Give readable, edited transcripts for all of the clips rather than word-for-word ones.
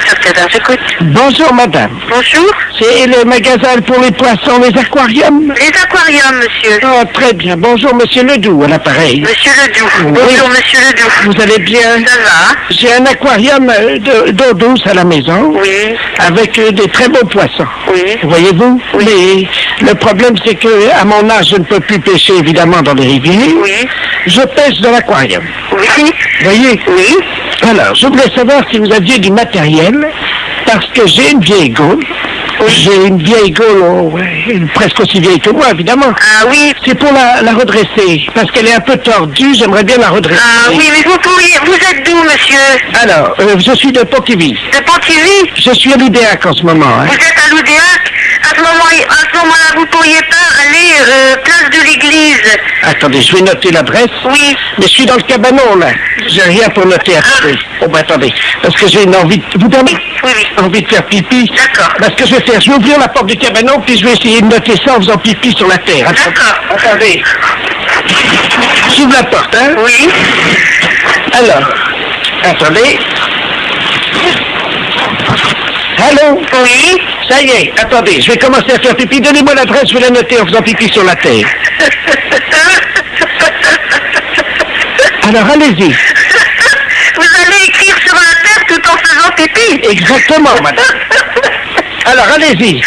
Cascada, j'écoute. Bonjour madame. Bonjour. C'est le magasin pour les poissons, les aquariums? Les aquariums, monsieur. Oh, très bien. Bonjour monsieur Ledoux à l'appareil. Monsieur Ledoux. Oui. Bonjour, monsieur Ledoux. Vous allez bien? Ça va? J'ai un aquarium d'eau douce à la maison. Oui. Avec des très beaux poissons. Oui. Voyez-vous? Oui. Mais le problème, c'est que à mon âge, je ne peux plus pêcher, évidemment, dans les rivières. Oui. Je pêche dans l'aquarium. Oui. Voyez? Oui. Alors, je voulais savoir si vous aviez du matériel, parce que j'ai une vieille gaule. J'ai une vieille gaule, presque aussi vieille que moi, évidemment. Ah oui. C'est pour la redresser, parce qu'elle est un peu tordue, j'aimerais bien la redresser. Ah oui, mais vous êtes d'où, monsieur? Alors, je suis de Pontivy. De Pontivy? Je suis à l'Oudéac en ce moment. Hein. Vous êtes à l'Oudéac? À ce moment-là, vous pourriez pas aller place de l'église? Attendez, je vais noter l'adresse. Oui. Mais je suis dans le cabanon, là. J'ai rien pour noter. Attendez. Oh, ben attendez, parce que j'ai une envie... Vous permettez? Oui, oui. Envie de faire pipi. D'accord. Parce que je vais faire, je vais ouvrir la porte du cabanon, puis je vais essayer de noter ça en faisant pipi sur la terre. D'accord. Attendez. J'ouvre la porte, hein? Oui. Alors, attendez. Allô? Oui. Ça y est, attendez, je vais commencer à faire pipi. Donnez-moi l'adresse, je vais la noter en faisant pipi sur la terre. Alors, allez-y. Vous allez écrire sur la terre tout en faisant pipi? Exactement, madame. Alors, allez-y.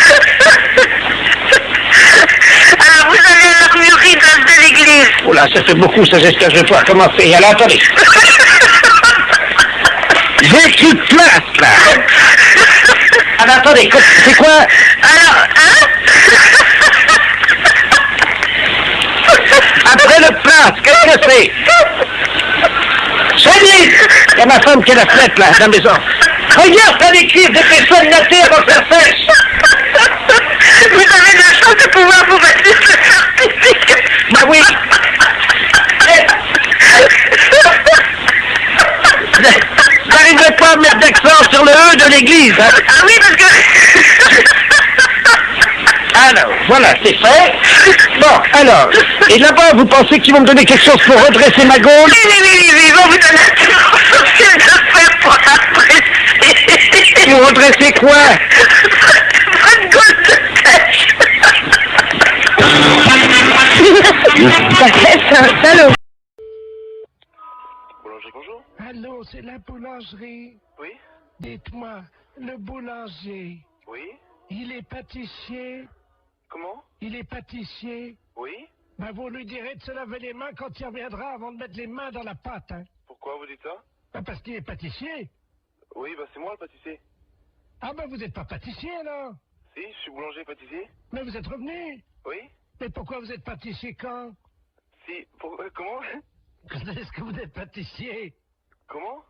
Alors, vous avez l'armurerie de l'église. Oh là, ça fait beaucoup, ça, j'espère que je vais pouvoir commencer. Alors, attendez. J'ai écrit place, là. Alors, attendez, c'est quoi? Alors, hein? Après le place, qu'est-ce que c'est? Chérie! Il y a ma femme qui est la fenêtre, là, à la maison. Regarde, t'as l'écrire, dépêche-toi de noter avant que ça sèche. Vous avez de la chance de pouvoir vous mettre de faire pipi. Bah oui. J'arriverai pas à mettre d'accent sur le E de l'église. Hein. Ah oui, parce que... Alors, voilà, c'est fait. Bon, alors, et là-bas, vous pensez qu'ils vont me donner quelque chose pour redresser ma gaule? Oui, ils vont vous donner un petit de faire pour apprécier. Pour redresser quoi? Votre gaule de pêche. Allô? Boulanger, bonjour. Allô, c'est la boulangerie. Oui. Dites-moi, le boulanger, Oui. il est pâtissier? Comment? Il est pâtissier? Oui. Ben, vous lui direz de se laver les mains quand il reviendra avant de mettre les mains dans la pâte, hein. Pourquoi vous dites ça? Ben, parce qu'il est pâtissier. Oui, bah c'est moi le pâtissier. Ah ben, vous n'êtes pas pâtissier, alors? Si, je suis boulanger pâtissier. Mais vous êtes revenu. Oui. Mais pourquoi vous êtes pâtissier quand? Si, comment? Est-ce que vous êtes pâtissier? Comment?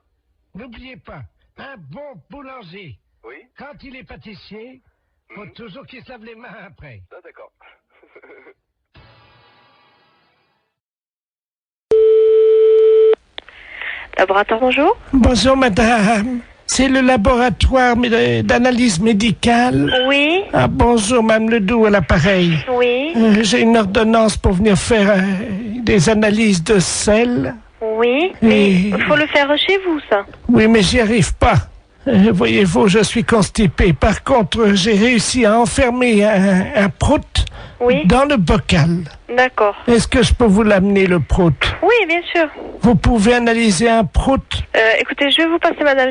N'oubliez pas, un bon boulanger, Oui. quand il est pâtissier, faut toujours qu'il se lave les mains après. Ah d'accord. Laboratoire, bonjour. Bonjour madame, c'est le laboratoire d'analyse médicale. Oui, Ah bonjour madame Ledoux à l'appareil. oui, J'ai une ordonnance pour venir faire des analyses de sel. oui. Mais il faut le faire chez vous, ça. Oui mais j'y arrive pas. Voyez-vous, je suis constipé. Par contre, j'ai réussi à enfermer un prout Oui, dans le bocal. d'accord. Est-ce que je peux vous l'amener le prout? Oui, bien sûr. Vous pouvez analyser un prout? Écoutez, je vais vous passer madame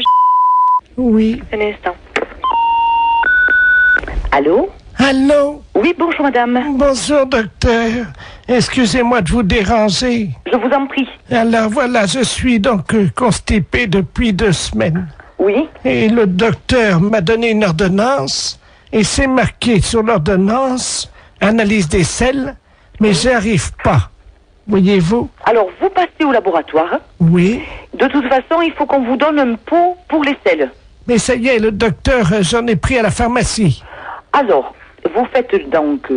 Oui. un instant. Allô? Allô? Oui, bonjour madame. Bonjour docteur. Excusez-moi de vous déranger. Je vous en prie. Alors voilà, je suis donc constipé depuis 2 semaines. Oui? Et le docteur m'a donné une ordonnance et c'est marqué sur l'ordonnance analyse des sels, mais j'y arrive pas. Voyez-vous? Alors, vous passez au laboratoire. Oui. De toute façon, il faut qu'on vous donne un pot pour les sels. Mais ça y est, le docteur, j'en ai pris à la pharmacie. Alors, vous faites donc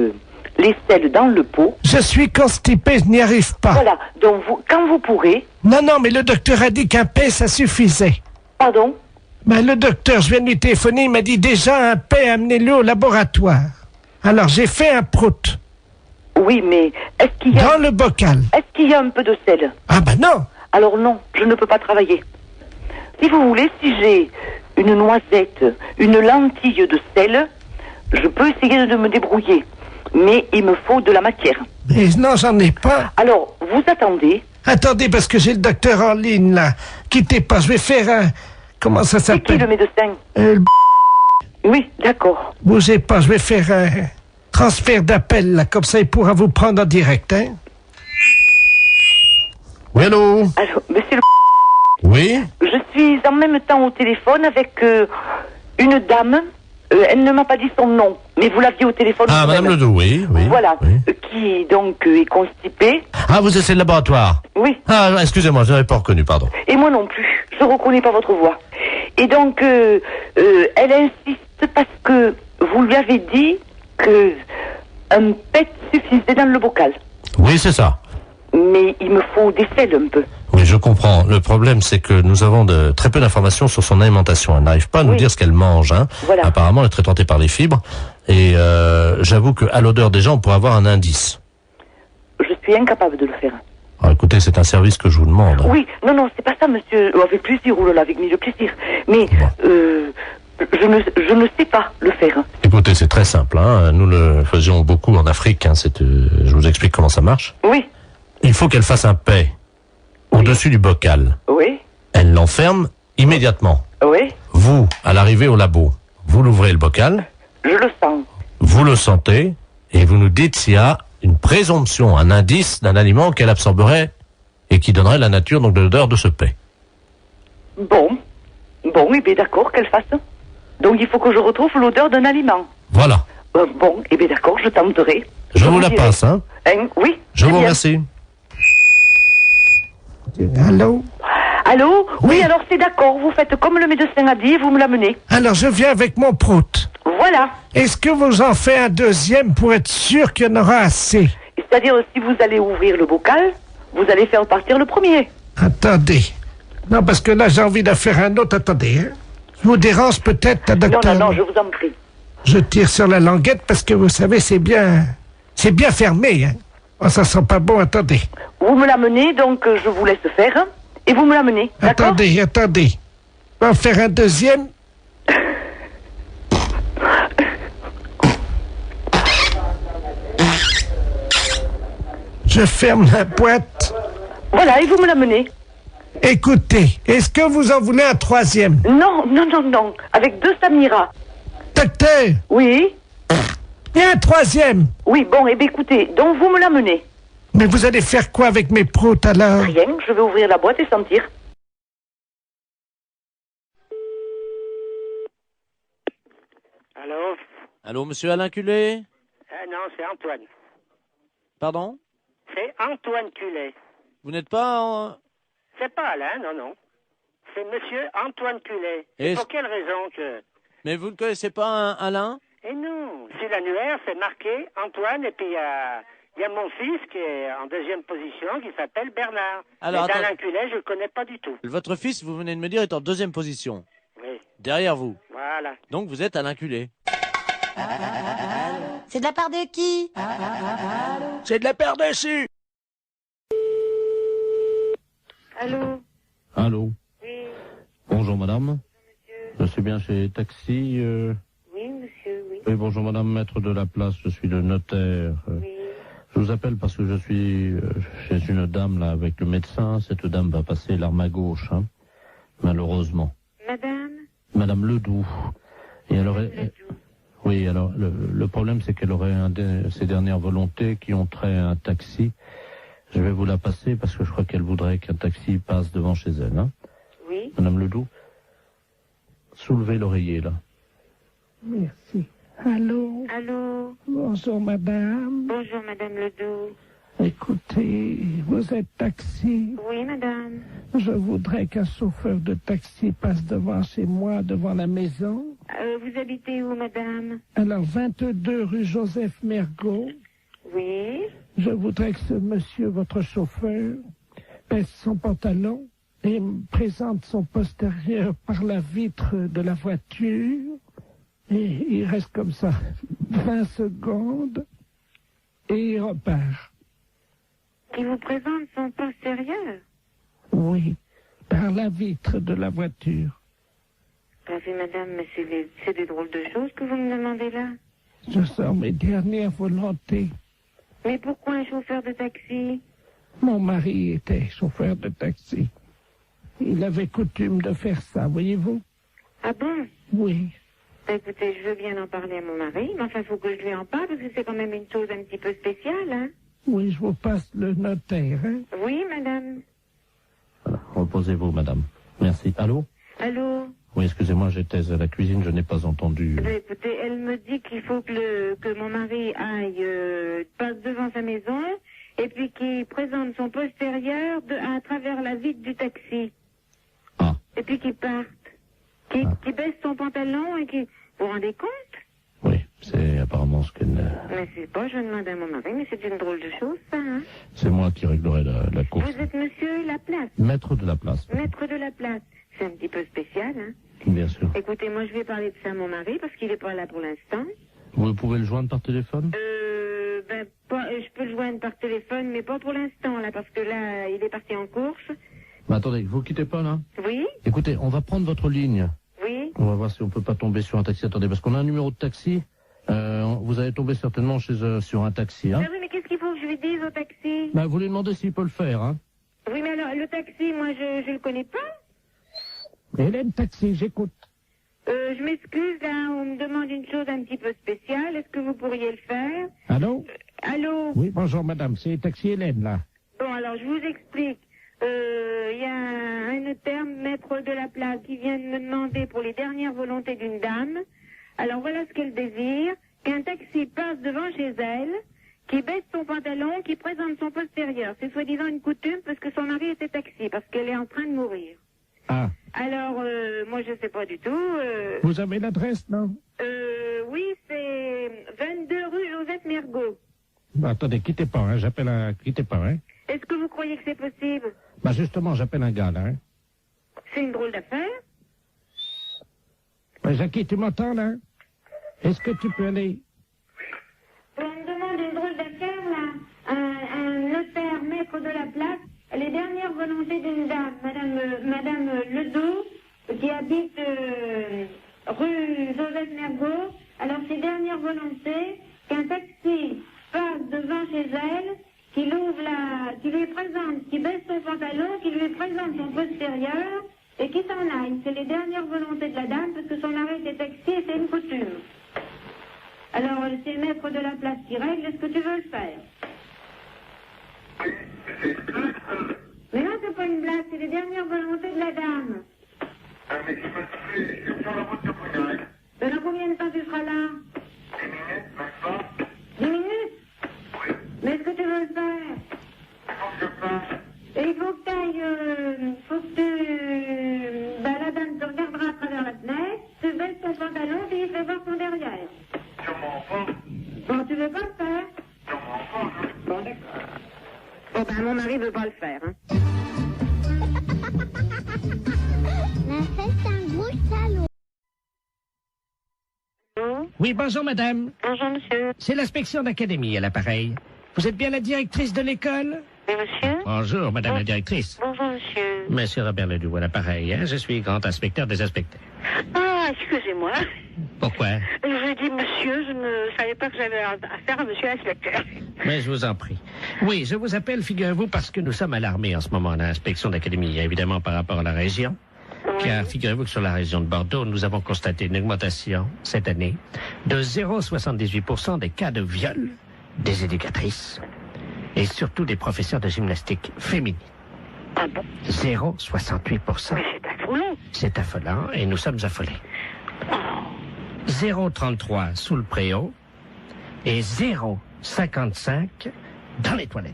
les sels dans le pot. Je suis constipé, je n'y arrive pas. Voilà. Donc, quand vous pourrez... Non, mais le docteur a dit qu'un paix, ça suffisait. Pardon? Ben, le docteur, je viens de lui téléphoner, il m'a dit déjà un paix, amenez-le au laboratoire. Alors, j'ai fait un prout. Oui, mais est-ce qu'il y a... Dans le bocal. Est-ce qu'il y a un peu de sel? Ah ben non. Alors non, je ne peux pas travailler. Si vous voulez, si j'ai une noisette, une lentille de sel, je peux essayer de me débrouiller. Mais il me faut de la matière. Mais non, j'en ai pas. Alors, vous attendez. Attendez, parce que j'ai le docteur en ligne, là. Quittez pas, je vais faire un... Comment ça C'est qui le s'appelle? médecin? Le Oui, d'accord. Bougez pas, je vais faire un transfert d'appel, là. Comme ça, il pourra vous prendre en direct, hein. Oui, allô? Alors, monsieur le... Oui? Je suis en même temps au téléphone avec une dame. Elle ne m'a pas dit son nom, mais vous l'aviez au téléphone. Ah, vous-même. Madame Ledoux, oui, oui. Voilà, oui. qui donc est constipée. Ah, vous êtes le laboratoire? Oui. Ah, excusez-moi, je n'avais pas reconnu, pardon. Et moi non plus. Je reconnais pas votre voix. Et donc, elle insiste parce que vous lui avez dit que un pet suffisait dans le bocal. Oui, c'est ça. Mais il me faut des sels un peu. Oui, je comprends. Le problème, c'est que nous avons très peu d'informations sur son alimentation. Elle n'arrive pas à nous Oui. dire ce qu'elle mange. Hein. Voilà. Apparemment, elle est très tentée par les fibres. Et j'avoue qu'à l'odeur déjà, on pourrait avoir un indice. Je suis incapable de le faire. Alors, écoutez, c'est un service que je vous demande. Oui, non, c'est pas ça, monsieur. Avec plaisir, ou avec mille plaisir. Mais je ne sais pas le faire. Écoutez, c'est très simple. Hein. Nous le faisions beaucoup en Afrique. Hein. Je vous explique comment ça marche. Oui, Il faut qu'elle fasse un paix au-dessus du bocal. oui, Elle l'enferme immédiatement. oui, Vous, à l'arrivée au labo, vous l'ouvrez le bocal, je le sens. vous le sentez, et vous nous dites s'il y a une présomption, un indice d'un aliment qu'elle absorberait et qui donnerait la nature donc de l'odeur de ce paix. Bon, et bien d'accord, qu'elle fasse. Donc il faut que je retrouve l'odeur d'un aliment. Voilà. Bon, et bien d'accord, je tenterai. Je vous la dirai. passe, hein. Oui. Je c'est vous bien. remercie. Allô? Allô? Oui, Oui. alors c'est d'accord, vous faites comme le médecin a dit et vous me l'amenez. Alors, je viens avec mon prout. Voilà. Est-ce que vous en faites un deuxième pour être sûr qu'il y en aura assez? C'est-à-dire, si vous allez ouvrir le bocal, vous allez faire partir le premier. Attendez. Non, parce que là, j'ai envie d'en faire un autre. Attendez, hein. Je vous dérange peut-être, Non, docteur? non, je vous en prie. Je tire sur la languette parce que vous savez, c'est bien fermé, hein. Oh, ça sent pas bon, attendez. Vous me l'amenez, donc je vous laisse faire, hein, et vous me l'amenez, d'accord? Attendez. On va en faire un deuxième. Je ferme la boîte. Voilà, et vous me l'amenez. Écoutez, est-ce que vous en voulez un troisième? Non, avec 2 Samira. Docteur, Oui, il y a un troisième. oui, bon, et bien écoutez, donc vous me l'amenez. Mais vous allez faire quoi avec mes proutes alors? Rien, je vais ouvrir la boîte et sentir. Allô? Allô, monsieur Alain Culé? Non, c'est Antoine. Pardon? C'est Antoine Cullet. Vous n'êtes pas en... C'est pas Alain, non. C'est monsieur Antoine Cullet. Et Et pour quelle raison que... Mais vous ne connaissez pas un Alain? Eh non, sur l'annuaire, c'est marqué Antoine, et puis il y a mon fils qui est en 2e position, qui s'appelle Bernard. Alors, Mais attends. d'Alain Cullet, je le connais pas du tout. Votre fils, vous venez de me dire, est en 2e position. Oui, Derrière vous. voilà. Donc vous êtes Alain Culé. C'est de la part de qui? C'est de la paire dessus. Allô? Allô. Oui, Bonjour, madame. monsieur. Je suis bien chez Taxi. Oui, monsieur, oui. Oui, bonjour, madame, maître de la place. Je suis le notaire. Oui. Je vous appelle parce que je suis chez une dame, là, avec le médecin. Cette dame va passer l'arme à gauche, hein, malheureusement. Madame? Madame Ledoux. Et elle aurait... Ledoux. Oui, alors, le problème, c'est qu'elle aurait ses dernières volontés qui ont trait à un taxi. Je vais vous la passer parce que je crois qu'elle voudrait qu'un taxi passe devant chez elle, hein. Oui. Madame Ledoux, soulevez l'oreiller, là. Merci. Allô? Allô? Bonjour, madame. Bonjour, madame Ledoux. Écoutez, vous êtes taxi. Oui, madame. Je voudrais qu'un chauffeur de taxi passe devant chez moi, devant la maison. Vous habitez où, madame? Alors, 22 rue Joseph Mergault. Oui. Je voudrais que ce monsieur, votre chauffeur, baisse son pantalon et me présente son postérieur par la vitre de la voiture. Et il reste comme ça 20 secondes et il repart. Qui vous présente son postérieur? Oui, par la vitre de la voiture. Bravo, madame, mais c'est des drôles de choses que vous me demandez là. Ce sont mes dernières volontés. Mais pourquoi un chauffeur de taxi? Mon mari était chauffeur de taxi. Il avait coutume de faire ça, voyez-vous? Ah bon? Oui. Écoutez, je veux bien en parler à mon mari, mais enfin, il faut que je lui en parle, parce que c'est quand même une chose un petit peu spéciale, hein? Oui, je vous passe le notaire, hein? Oui, madame. Voilà, reposez-vous, madame. Merci. Allô? Allô? Oui, excusez-moi, j'étais à la cuisine, je n'ai pas entendu. Écoutez, elle me dit qu'il faut que mon mari aille, passe devant sa maison, et puis qu'il présente son postérieur à travers la vitre du taxi. Ah. Et puis qu'il parte. Qu'il baisse son pantalon et qu'il... Vous vous rendez compte? Oui, c'est apparemment ce qu'elle... Mais c'est pas, je demande à mon mari, mais c'est une drôle de chose, ça, hein? C'est moi qui réglerai la course. Vous êtes monsieur Laplace? Maître de la place. Maître de la place. C'est un petit peu spécial, hein? Bien sûr. Écoutez, moi, je vais parler de ça à mon mari, parce qu'il est pas là pour l'instant. Vous pouvez le joindre par téléphone? Je peux le joindre par téléphone, mais pas pour l'instant, là, parce que là, il est parti en course. Mais attendez, vous quittez pas, là? Oui? Écoutez, on va prendre votre ligne. Oui? On va voir si on peut pas tomber sur un taxi. Attendez, parce qu'on a un numéro de taxi. Vous allez tomber certainement sur un taxi, hein? Ah oui, mais qu'est-ce qu'il faut que je lui dise au taxi? Bah, vous lui demandez s'il peut le faire, hein? Oui, mais alors, le taxi, moi, je le connais pas. Hélène Taxi, j'écoute. Je m'excuse, là, on me demande une chose un petit peu spéciale. Est-ce que vous pourriez le faire? Allô? Allô? Oui, bonjour madame, c'est Taxi Hélène, là. Bon, alors, je vous explique. Il y a un notaire, maître de la place, qui vient de me demander pour les dernières volontés d'une dame. Alors, voilà ce qu'elle désire. Qu'un taxi passe devant chez elle, qui baisse son pantalon, qui présente son postérieur. C'est soi-disant une coutume parce que son mari était taxi, parce qu'elle est en train de mourir. Ah. Alors, moi, je sais pas du tout. Vous avez l'adresse, non? Oui, c'est 22 rue Joseph Mergault. Bah, attendez, quittez pas, hein, quittez pas, hein. Est-ce que vous croyez que c'est possible? Bah, justement, j'appelle un gars, là, hein. C'est une drôle d'affaire. Ouais, Jackie, tu m'entends, là? Est-ce que tu peux aller... On me demande une drôle d'affaire, là. Un notaire, maître de la place, les dernières volontés d'une dame, Madame Ledoux, qui habite rue Joseph Mergault. Alors, ses dernières volontés, qu'un taxi passe devant chez elle, qui lui présente, qui baisse son pantalon, qui lui présente son postérieur, et qui s'en aille. C'est les dernières volontés de la dame, parce que son mari était taxi et c'est une coutume. Alors, c'est le maître de la place qui règle. Est-ce que tu veux le faire? Mais non, c'est pas une blague, c'est les dernières volontés de la dame. Mais dans combien de temps tu seras là? 10 minutes? Mais est-ce que tu veux le faire? Et il faut que tu ailles, la dame te regardera à travers la fenêtre, tu baisses ton pantalon, puis il fait voir son derrière. Bon, tu veux pas le faire? Bon, d'accord. Bon, ben, mon mari veut pas le faire, hein. C'est un gros salaud. Oui, bonjour madame. Bonjour, monsieur. C'est l'inspection d'académie à l'appareil. Vous êtes bien la directrice de l'école? Oui, monsieur. Bonjour, madame la directrice. Bonjour, monsieur. Monsieur Robert Ledoux à l'appareil, hein? Je suis grand inspecteur des inspecteurs. Ah, excusez-moi. Pourquoi? Je dis monsieur, je ne savais pas que j'avais affaire à monsieur l'inspecteur. Mais je vous en prie. Oui, je vous appelle, figurez-vous, parce que nous sommes alarmés en ce moment à l'inspection d'académie, évidemment par rapport à la région. Oui. Car figurez-vous que sur la région de Bordeaux, nous avons constaté une augmentation cette année de 0,78% des cas de viol des éducatrices et surtout des professeurs de gymnastique féminines. Ah bon? 0,68%. Mais c'est affolant. C'est affolant et nous sommes affolés. 0,33 sous le préau et 0,55 dans les toilettes.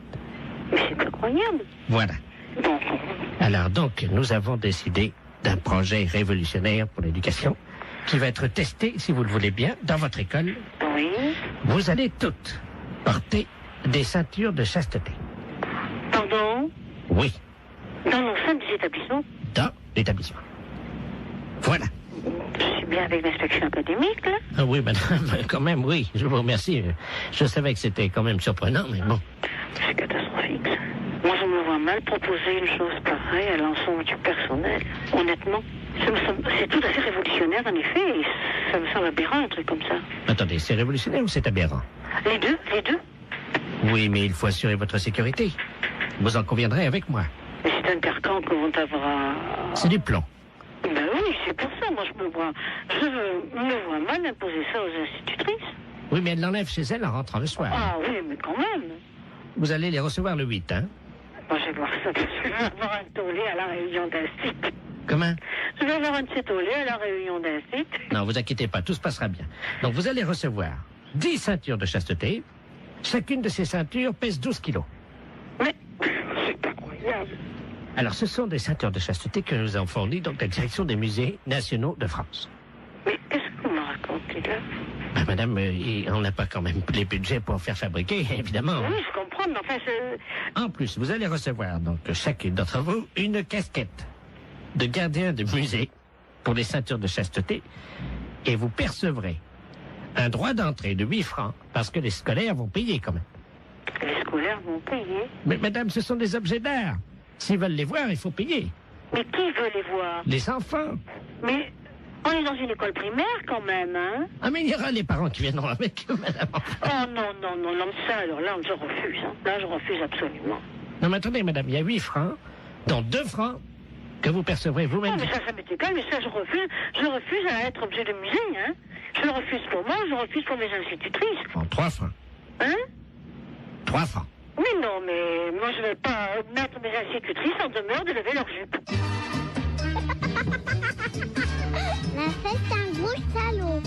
Mais c'est incroyable. Voilà. Bon. Alors donc, nous avons décidé d'un projet révolutionnaire pour l'éducation qui va être testé, si vous le voulez bien, dans votre école. Oui. Vous allez toutes porter des ceintures de chasteté. Pardon? Oui, Dans l'enceinte des établissements? dans l'établissement. Voilà. Je suis bien avec l'inspection académique, là. Ah oui, madame, quand même, oui, je vous remercie. Je savais que c'était quand même surprenant, mais bon. C'est catastrophique, ça. Moi, je me vois mal proposer une chose pareille à l'ensemble du personnel. Honnêtement. C'est tout à fait révolutionnaire, en effet. Ça me semble aberrant, un truc comme ça. Attendez, c'est révolutionnaire ou c'est aberrant? Les deux. Oui, mais il faut assurer votre sécurité. Vous en conviendrez avec moi. Mais c'est un carcan que vont avoir... C'est du plomb. Ben oui, c'est pour ça, moi je me vois mal imposer ça aux institutrices. Oui, mais elle l'enlève chez elle en rentrant le soir. Ah oui, mais quand même. Vous allez les recevoir le 8, hein? Moi, je vais voir ça, je vais avoir un tollé à la réunion d'un site. Comment? Je vais avoir un de ces tollés à la réunion d'un site. Non, vous inquiétez pas, tout se passera bien. Donc vous allez recevoir 10 ceintures de chasteté. Chacune de ces ceintures pèse 12 kilos. Mais c'est incroyable. Alors, ce sont des ceintures de chasteté que nous avons fournies donc la direction des musées nationaux de France. Mais qu'est-ce que vous me racontez là? Ben, madame, on n'a pas quand même les budgets pour faire fabriquer, évidemment. Oui, je comprends, mais enfin, En plus, vous allez recevoir, donc, chacune d'entre vous, une casquette de gardien de musée pour les ceintures de chasteté. Et vous percevrez un droit d'entrée de 8 francs, parce que les scolaires vont payer quand même. Les scolaires vont payer? Mais madame, ce sont des objets d'art. S'ils veulent les voir, il faut payer. Mais qui veut les voir? Les enfants. Mais on est dans une école primaire quand même, hein? Ah, mais il y aura les parents qui viendront avec eux, madame. Oh non, ça, alors là, je refuse. Hein. Là, je refuse absolument. Non, mais attendez, madame, il y a 8 francs, dont 2 francs que vous percevrez vous-même. Non, mais ça m'est égal, mais ça, je refuse. Je refuse à être objet de musée, hein? Je le refuse pour moi, je le refuse pour mes institutrices. Bon, 3 francs. Hein? 3 francs. Oui, non, mais moi, je ne vais pas mettre mes institutrices en demeure de lever leur jupe. La fête, c'est un gros salaud.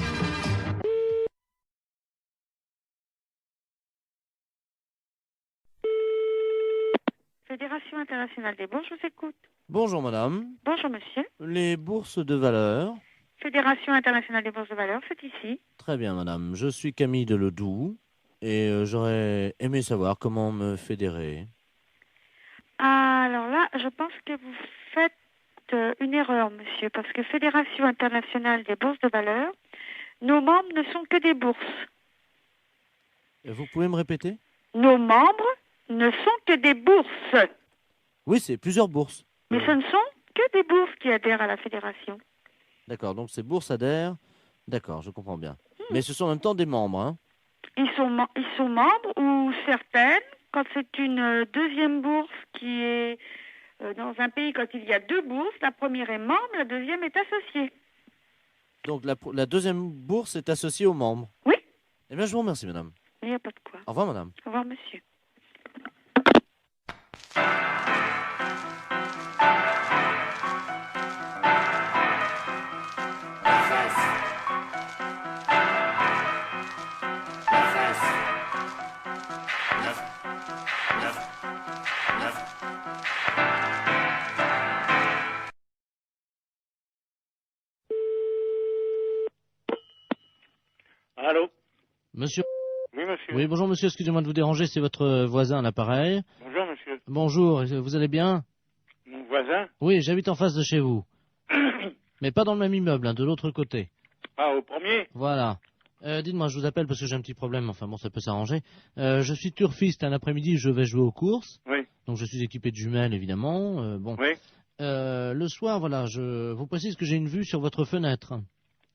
Fédération internationale des bourses, je vous écoute. Bonjour madame. Bonjour monsieur. Les bourses de valeur. Fédération internationale des bourses de valeur, c'est ici. Très bien madame. Je suis Camille de Ledoux et j'aurais aimé savoir comment me fédérer. Alors là, je pense que vous faites une erreur, monsieur, parce que Fédération internationale des bourses de valeur, nos membres ne sont que des bourses. Vous pouvez me répéter? Nos membres ne sont que des bourses. Oui, c'est plusieurs bourses. Mais ce ne sont que des bourses qui adhèrent à la fédération. D'accord, donc ces bourses adhèrent. D'accord, je comprends bien. Mais ce sont en même temps des membres, hein? Ils sont membres ou certaines, quand c'est une deuxième bourse qui est dans un pays, quand il y a 2 bourses, la première est membre, la deuxième est associée. Donc la deuxième bourse est associée aux membres? Oui. Eh bien, je vous remercie, madame. Il n'y a pas de quoi. Au revoir, madame. Au revoir, monsieur. Allô? Monsieur? Oui, monsieur. Oui, bonjour monsieur, excusez-moi de vous déranger, c'est votre voisin à l'appareil. Bonjour, monsieur. Bonjour, vous allez bien? Mon voisin? Oui, j'habite en face de chez vous. Mais pas dans le même immeuble, hein, de l'autre côté. Ah, au premier? Voilà. Dites-moi, je vous appelle parce que j'ai un petit problème, enfin bon, ça peut s'arranger. Je suis turfiste, un après-midi, je vais jouer aux courses. Oui. Donc je suis équipé de jumelles, évidemment. Bon. Oui. Le soir, voilà, je vous précise que j'ai une vue sur votre fenêtre.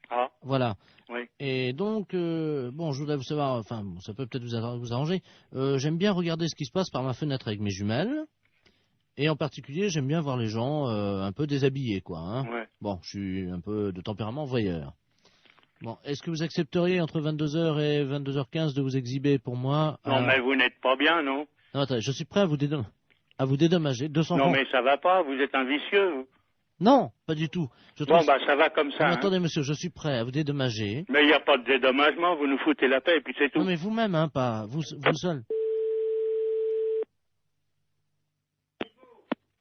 Ah. Voilà. Oui. Et donc, bon, je voudrais vous savoir, enfin, bon, ça peut peut-être vous arranger. J'aime bien regarder ce qui se passe par ma fenêtre avec mes jumelles. Et en particulier, j'aime bien voir les gens un peu déshabillés, quoi. Hein. Ouais. Bon, je suis un peu de tempérament voyeur. Bon, est-ce que vous accepteriez entre 22h et 22h15 de vous exhiber pour moi? Non, mais vous n'êtes pas bien, non? Non, attendez, je suis prêt à vous dédommager. 200 Non, francs. mais ça va pas, vous êtes un vicieux, vous. Non, pas du tout. Bon, bah, ça va comme ça. Non, hein. attendez, monsieur, je suis prêt à vous dédommager. Mais il n'y a pas de dédommagement, vous nous foutez la paix et puis c'est tout. Non, mais vous-même, hein, pas vous seul.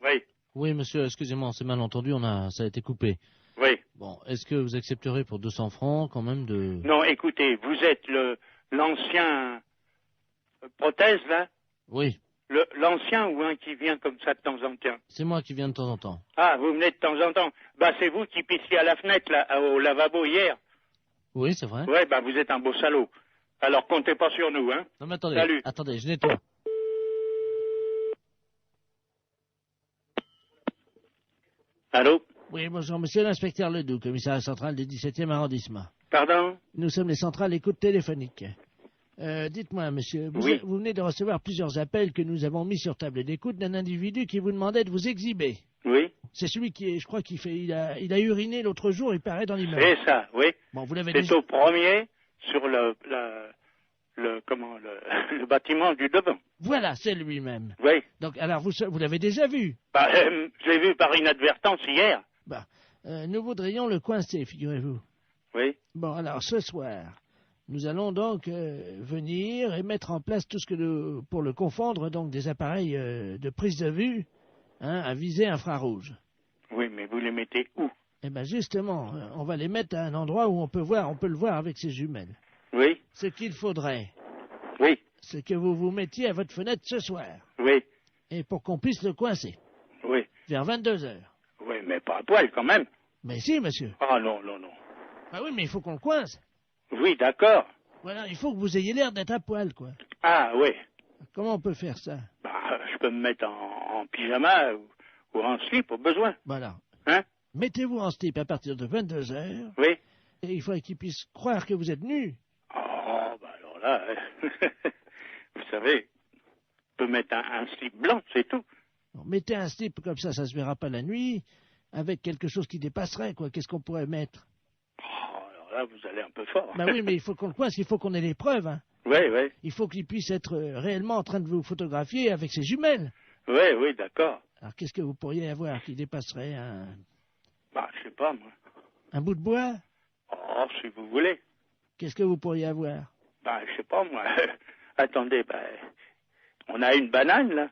Oui. Oui, monsieur, excusez-moi, c'est mal entendu, ça a été coupé. Oui. Bon, est-ce que vous accepterez pour 200 francs quand même de... Non, écoutez, vous êtes l'ancien prothèse, là? Oui. L'ancien ou un qui vient comme ça de temps en temps? C'est moi qui viens de temps en temps. Ah, vous venez de temps en temps. Bah, c'est vous qui pissiez à la fenêtre, là, au lavabo hier. Oui, c'est vrai. Ouais, bah, vous êtes un beau salaud. Alors, comptez pas sur nous, hein. Non, mais attendez. Salut. Attendez, je nettoie. Allô? Oui, bonjour, monsieur l'inspecteur Ledoux, commissariat central du 17e arrondissement. Pardon? Nous sommes les centrales écoute téléphonique. Dites-moi, monsieur, Oui. vous venez de recevoir plusieurs appels que nous avons mis sur table d'écoute d'un individu qui vous demandait de vous exhiber. Oui. C'est celui qui est, je crois il a uriné l'autre jour, il paraît dans l'immeuble. C'est ça, oui. Bon, vous l'avez C'est déjà... au premier, sur le bâtiment du devant. Voilà, c'est lui-même. Oui. Donc, alors, vous l'avez déjà vu? Bah, je l'ai vu par inadvertance hier. Bah, nous voudrions le coincer, figurez-vous. Oui. Bon, alors, ce soir, nous allons donc venir et mettre en place tout ce que pour le confondre, donc des appareils de prise de vue, hein, à visée infrarouge. Oui, mais vous les mettez où? Eh bien, justement, on va les mettre à un endroit où on peut le voir avec ses jumelles. Oui. Ce qu'il faudrait, oui, c'est que vous vous mettiez à votre fenêtre ce soir. Oui. Et pour qu'on puisse le coincer. Oui. Vers 22 heures. Oui, mais pas à poil quand même. Mais si, monsieur. Ah non, non, non. Ah oui, mais il faut qu'on le coince. Oui, d'accord. Voilà, il faut que vous ayez l'air d'être à poil, quoi. Ah oui. Comment on peut faire ça? Bah, je peux me mettre en pyjama ou en slip au besoin. Voilà. Hein? Mettez-vous en slip à partir de 22 heures. Oui. Et il faut qu'il puisse croire que vous êtes nu. Oh, bah alors là, vous savez, je peux mettre un slip blanc, c'est tout. Bon, mettez un slip comme ça se verra pas la nuit, avec quelque chose qui dépasserait, quoi. Qu'est-ce qu'on pourrait mettre? Oh, alors là, vous allez un peu fort. Bah oui, mais il faut qu'on le coince, il faut qu'on ait les preuves, hein. Oui, oui. Il faut qu'il puisse être réellement en train de vous photographier avec ses jumelles. Oui, oui, d'accord. Alors qu'est-ce que vous pourriez avoir qui dépasserait un... Bah, je sais pas, moi. Un bout de bois? Oh, si vous voulez. Qu'est-ce que vous pourriez avoir? Bah, je sais pas, moi. Attendez, bah, on a une banane, là.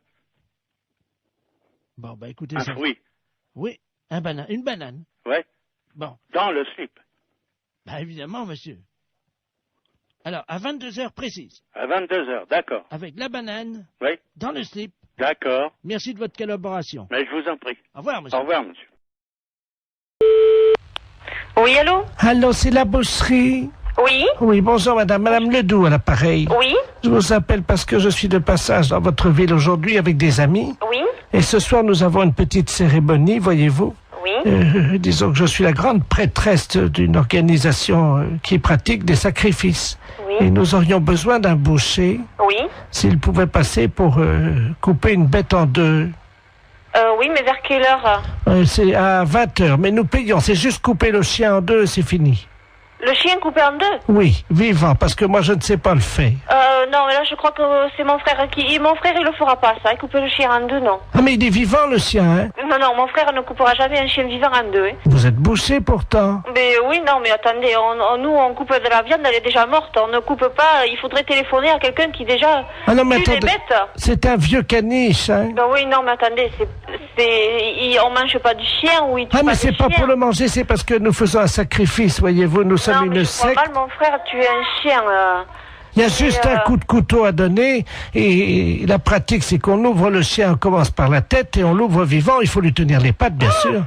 Bon, bah, écoutez un ça. fruit. Oui, une banane. Ouais. Bon. Dans le slip. Bah, évidemment, monsieur. Alors, à 22 heures précises. À 22 heures, d'accord. Avec la banane. Oui. Dans le slip. D'accord. Merci de votre collaboration. Mais je vous en prie. Au revoir, monsieur. Au revoir, monsieur. Oui, allô? Allô, c'est la boucherie? Oui? Oui, bonjour madame. Madame Ledoux à l'appareil. Oui? Je vous appelle parce que je suis de passage dans votre ville aujourd'hui avec des amis. Oui? Et ce soir, nous avons une petite cérémonie, voyez-vous. Oui? Disons que je suis la grande prêtresse d'une organisation qui pratique des sacrifices. Oui? Et nous aurions besoin d'un boucher. Oui? S'il pouvait passer pour couper une bête en deux. Oui, mais vers quelle heure? C'est à 20h, mais nous payons. C'est juste couper le chien en deux, c'est fini. Le chien coupé en deux? Oui, vivant, parce que moi je ne sais pas le faire. Non, mais là je crois que c'est mon frère qui... Mon frère il le fera pas, ça, couper le chien en deux, non. Ah mais il est vivant le chien, hein? Non, non, mon frère ne coupera jamais un chien vivant en deux, hein. Vous êtes bouché pourtant. Mais oui, non, mais attendez, nous on coupe de la viande, elle est déjà morte, on ne coupe pas, il faudrait téléphoner à quelqu'un qui déjà ah non, mais tue les attendez, bêtes. c'est un vieux caniche, hein? Ben oui, non, mais attendez, on mange pas du chien ou il tue ah mais pas c'est du pas chien. pour le manger, c'est parce que nous faisons un sacrifice, voyez-vous, nous sommes Non, mais une je crois secte. mal, mon frère tuer un chien. Il y a juste un coup de couteau à donner et la pratique c'est qu'on ouvre le chien, on commence par la tête et on l'ouvre vivant, il faut lui tenir les pattes bien sûr.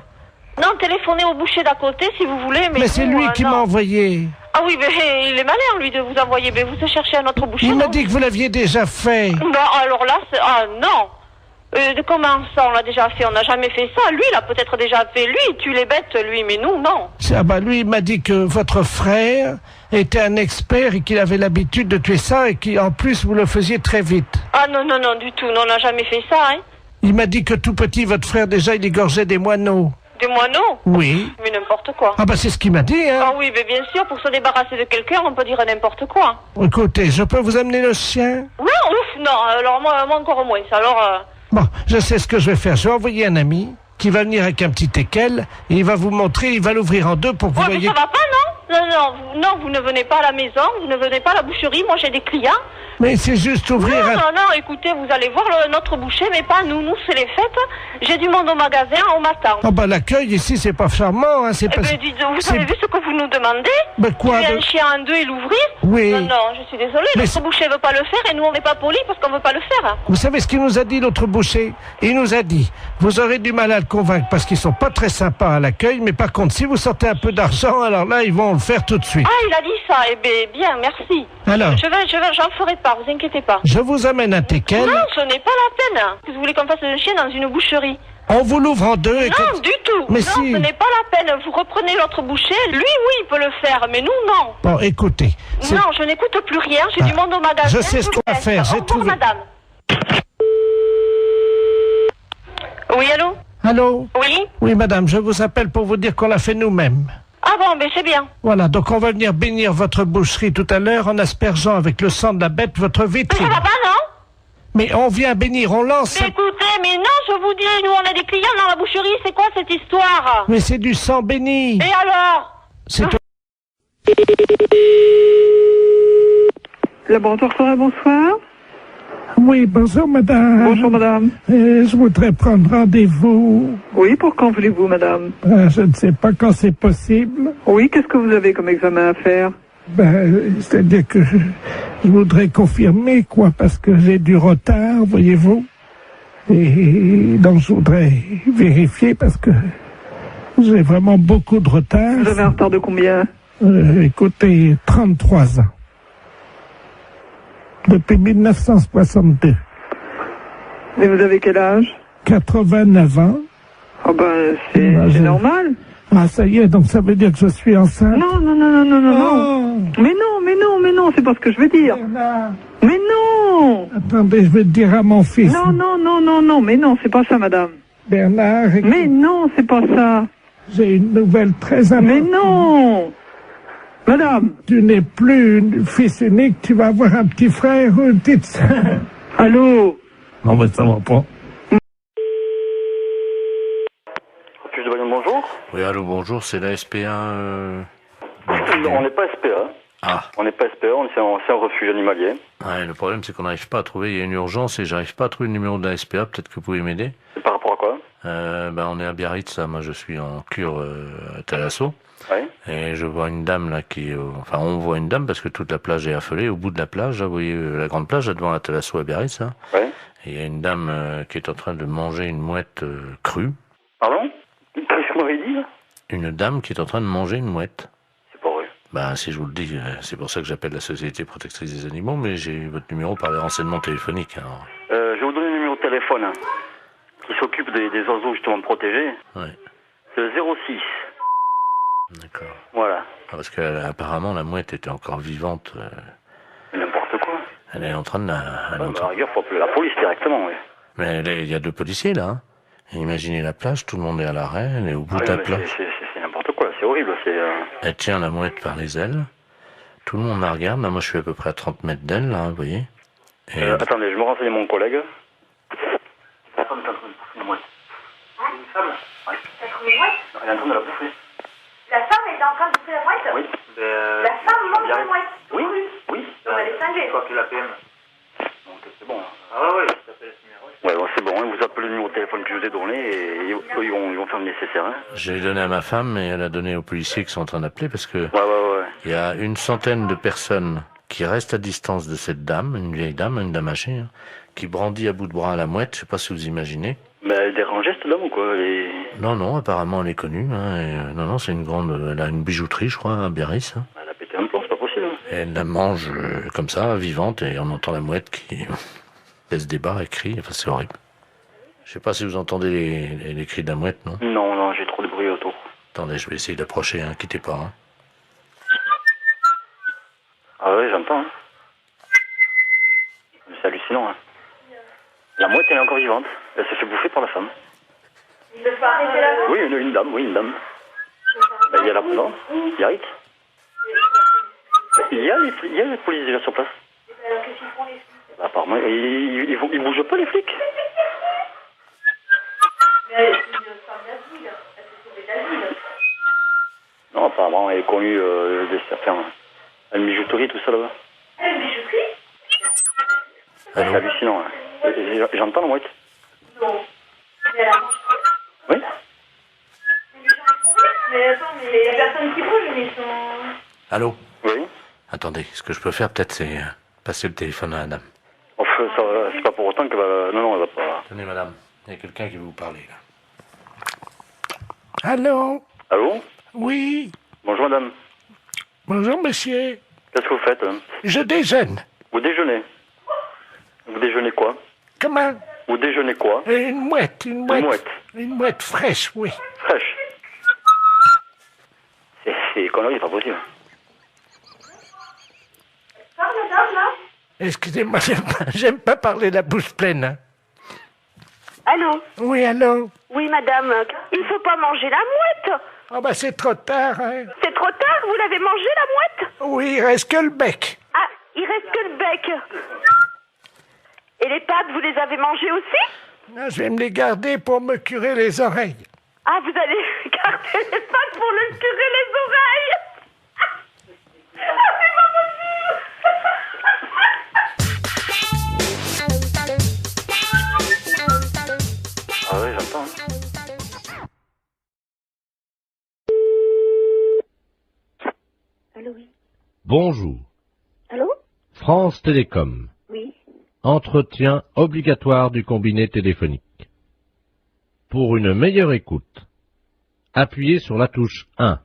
Non, téléphonez au boucher d'à côté si vous voulez, mais c'est lui qui non. m'a envoyé. Ah oui, mais il est malin lui de vous envoyer, mais vous cherchez un autre boucher. Il m'a non? dit que vous l'aviez déjà fait. Ben alors là, non. Comment ça, on l'a déjà fait? On n'a jamais fait ça. Lui, il a peut-être déjà fait. Lui, il tue les bêtes, lui, mais nous, non. Ah bah lui, il m'a dit que votre frère était un expert et qu'il avait l'habitude de tuer ça et qu'en plus, vous le faisiez très vite. Ah non, non, non, du tout. Non, on n'a jamais fait ça, hein. Il m'a dit que tout petit, votre frère, déjà, il égorgeait des moineaux. Des moineaux? Oui. Mais n'importe quoi. Ah bah c'est ce qu'il m'a dit, hein. Ah oui, mais bien sûr, pour se débarrasser de quelqu'un, on peut dire n'importe quoi. Écoutez, je peux vous amener le chien? Non, ouf, non, alors moi encore moins. Alors... Bon, je sais ce que je vais faire. Je vais envoyer un ami qui va venir avec un petit équel et il va vous montrer, il va l'ouvrir en deux pour que vous voyez... Mais ça va pas, non? Non, vous ne venez pas à la maison, vous ne venez pas à la boucherie, moi j'ai des clients. Mais c'est juste ouvrir... Non, écoutez, vous allez voir notre boucher, mais pas nous. Nous, c'est les fêtes. J'ai du monde au magasin, on m'attend. Ah bah l'accueil ici, c'est pas charmant, hein, c'est pas... vous avez vu ce que vous nous demandez? Mais quoi? Tuer un chien en deux et l'ouvrir? Oui. Non, je suis désolée, notre boucher veut pas le faire et nous, on n'est pas polis parce qu'on veut pas le faire. Vous savez ce qu'il nous a dit, l'autre boucher? Il nous a dit, vous aurez du mal à le convaincre parce qu'ils sont pas très sympas à l'accueil, mais par contre, si vous sortez un peu d'argent, alors là, ils vont le faire tout de suite. Ah, il a dit ça, eh bien, merci. Alors? J'en ferai pas, vous inquiétez pas. Je vous amène un teckel. Non, ce n'est pas la peine. Vous voulez qu'on fasse un chien dans une boucherie? On vous l'ouvre en deux et... Non, du tout. Mais non, si. ce n'est pas la peine. Vous reprenez l'autre bouchée. Lui, oui, il peut le faire, mais nous, non. Bon, écoutez. Non, je n'écoute plus rien. J'ai du monde au magasin. Je sais ce qu'on va faire. Au J'ai revoir, trouvé... madame. Oui, allô? Allô? Oui? Oui, madame, je vous appelle pour vous dire qu'on l'a fait nous-mêmes. Ah bon, mais c'est bien. Voilà, donc on va venir bénir votre boucherie tout à l'heure en aspergeant avec le sang de la bête votre vitrine. Mais ça va pas, non? Mais on vient bénir, on lance... Mais écoutez, mais non, je vous dis, nous on a des clients dans la boucherie, c'est quoi cette histoire? Mais c'est du sang béni. Et alors? C'est... Laboratoire Forêt, bonsoir. Oui, bonjour madame. Bonjour madame. Je voudrais prendre rendez-vous. Oui, pour quand voulez-vous madame? Je ne sais pas quand c'est possible. Oui, qu'est-ce que vous avez comme examen à faire? C'est-à-dire que je voudrais confirmer, quoi, parce que j'ai du retard, voyez-vous. Et donc je voudrais vérifier parce que j'ai vraiment beaucoup de retard. Vous avez un retard de combien? Écoutez, 33 ans. Depuis 1962. Et vous avez quel âge? 89 ans. Ah ben, c'est normal. Ah, ça y est, donc ça veut dire que je suis enceinte? Non. Mais non, c'est pas ce que je veux dire. Bernard. Mais non! Attendez, je vais le dire à mon fils. Non, mais non, c'est pas ça, madame. Bernard. Écoute, mais non, c'est pas ça. J'ai une nouvelle très importante. Mais non! Madame! Tu n'es plus fils unique, tu vas avoir un petit frère ou une petite sœur. Allô? Non, mais ça va pas. Bonjour. Oui, allô, bonjour, c'est la SPA. On n'est pas SPA. Ah. On n'est pas SPA, c'est un refuge animalier. Ouais, le problème, c'est qu'on n'arrive pas à trouver. Il y a une urgence et j'arrive pas à trouver le numéro de la SPA. Peut-être que vous pouvez m'aider. Par rapport à quoi? On est à Biarritz, là. Moi, je suis en cure à Thalasso. Ouais. Et je vois une dame, là, enfin, on voit une dame parce que toute la plage est affolée. Au bout de la plage, là, vous voyez la grande plage, là, devant la Thalasso à Biarritz, là. Ouais. Et il y a une dame qui est en train de manger une mouette crue. Pardon? Qu'est-ce que vous m'avez dit, là? Une dame qui est en train de manger une mouette. C'est pas vrai. Ben, si je vous le dis, c'est pour ça que j'appelle la Société Protectrice des Animaux, mais j'ai eu votre numéro par les renseignements téléphoniques. Alors. Je vais vous donner le numéro de téléphone hein, qui s'occupe des oiseaux justement protégés. Ouais. C'est le 06. D'accord. Voilà. Ah, parce qu'apparemment, la mouette était encore vivante. N'importe quoi. Elle est en train de la... À la rigueur, faut appeler la police directement, oui. Mais il y a 2 policiers, là. Hein. Et imaginez la plage, tout le monde est à l'arrêt, elle est au bout de la plage. C'est n'importe quoi, c'est horrible. Elle tient la mouette par les ailes. Tout le monde la regarde. Là, moi, je suis à peu près à 30 mètres d'elle, là, vous voyez. Et attendez, je me renseigne mon collègue. La femme est en train de bouffer une mouette. Une femme? Oui. Elle trouve une mouette? Elle est en train de la bouffer. La femme est en train de bouffer la mouette? Oui. La femme mange la mouette? Oui. Donc elle est cinglée. Il faut appeler la PM. Donc c'est bon. Ah oui, ça s'appelle ce numéro. Ouais, bon, c'est bon, hein, vous appelez le numéro de téléphone que je vous ai donné et eux, ils vont faire le nécessaire. Hein. J'ai donné à ma femme et elle a donné aux policiers qui sont en train d'appeler parce que ouais. Il y a une centaine de personnes qui restent à distance de cette dame, une vieille dame, une dame âgée, hein, qui brandit à bout de bras la mouette, je sais pas si vous imaginez. Mais elle dérangeait cette dame ou quoi? Non, apparemment elle est connue. Hein, et, non, c'est une grande... Elle a une bijouterie, je crois, à Biarritz. Hein. Elle a pété un plomb, c'est pas possible. Hein. Et elle la mange comme ça, vivante, et on entend la mouette qui laisse des barres et crie. Enfin, c'est horrible. Je sais pas si vous entendez les cris de la mouette, non? Non, j'ai trop de bruit autour. Attendez, je vais essayer d'approcher, hein, quittez pas. Hein. Ah ouais, j'entends. Hein. C'est hallucinant. Hein. La mouette, elle est encore vivante. Elle se fait bouffer par la femme. Il ne faut arrêter la femme? Oui, une dame. Ben, il y a la... Non, Biarritz. Il y a les policiers déjà sur place. Alors qu'est-ce qu'ils font les flics? Apparemment, ils bougent pas les flics. Mais elle est une femme d'asile. Elle s'est sauvée d'asile. Non, apparemment, elle est connue de certains... Une bijouterie, tout ça là-bas. Une bijouterie? C'est hallucinant. Hein. J'entends la mouette. Non. Mais elle a mangé. Oui. Mais attends, mais il y a personne qui bouge, mais ils sont... Allô? Oui. Attendez, ce que je peux faire peut-être c'est passer le téléphone à la dame. Enfin, c'est pas pour autant que... Non, elle va pas... Tenez madame, il y a quelqu'un qui veut vous parler là. Allô? Allô? Oui. Bonjour madame. Bonjour monsieur. Qu'est-ce que vous faites? Hein? Je déjeune. Vous déjeunez? Vous déjeunez quoi? Comment? Au déjeuner quoi? Une mouette. Une mouette. Une mouette fraîche, oui. Fraîche. C'est des conneries, c'est pas possible. Parle, madame, là. Excusez-moi, j'aime pas parler la bouche pleine. Hein. Allô? Oui, allô? Oui, madame. Il faut pas manger la mouette. Ah bah c'est trop tard, hein. C'est trop tard, vous l'avez mangé, la mouette? Oui, il reste que le bec. Ah, il reste que le bec. Et les pattes, vous les avez mangées aussi? Ah, je vais me les garder pour me curer les oreilles. Ah, vous allez garder les pattes pour le curer les oreilles? Ah, c'est pas possible. Ah oui, j'entends. Allô, oui. Bonjour. Allô? France Télécom. Oui. Entretien obligatoire du combiné téléphonique. Pour une meilleure écoute, appuyez sur la touche 1.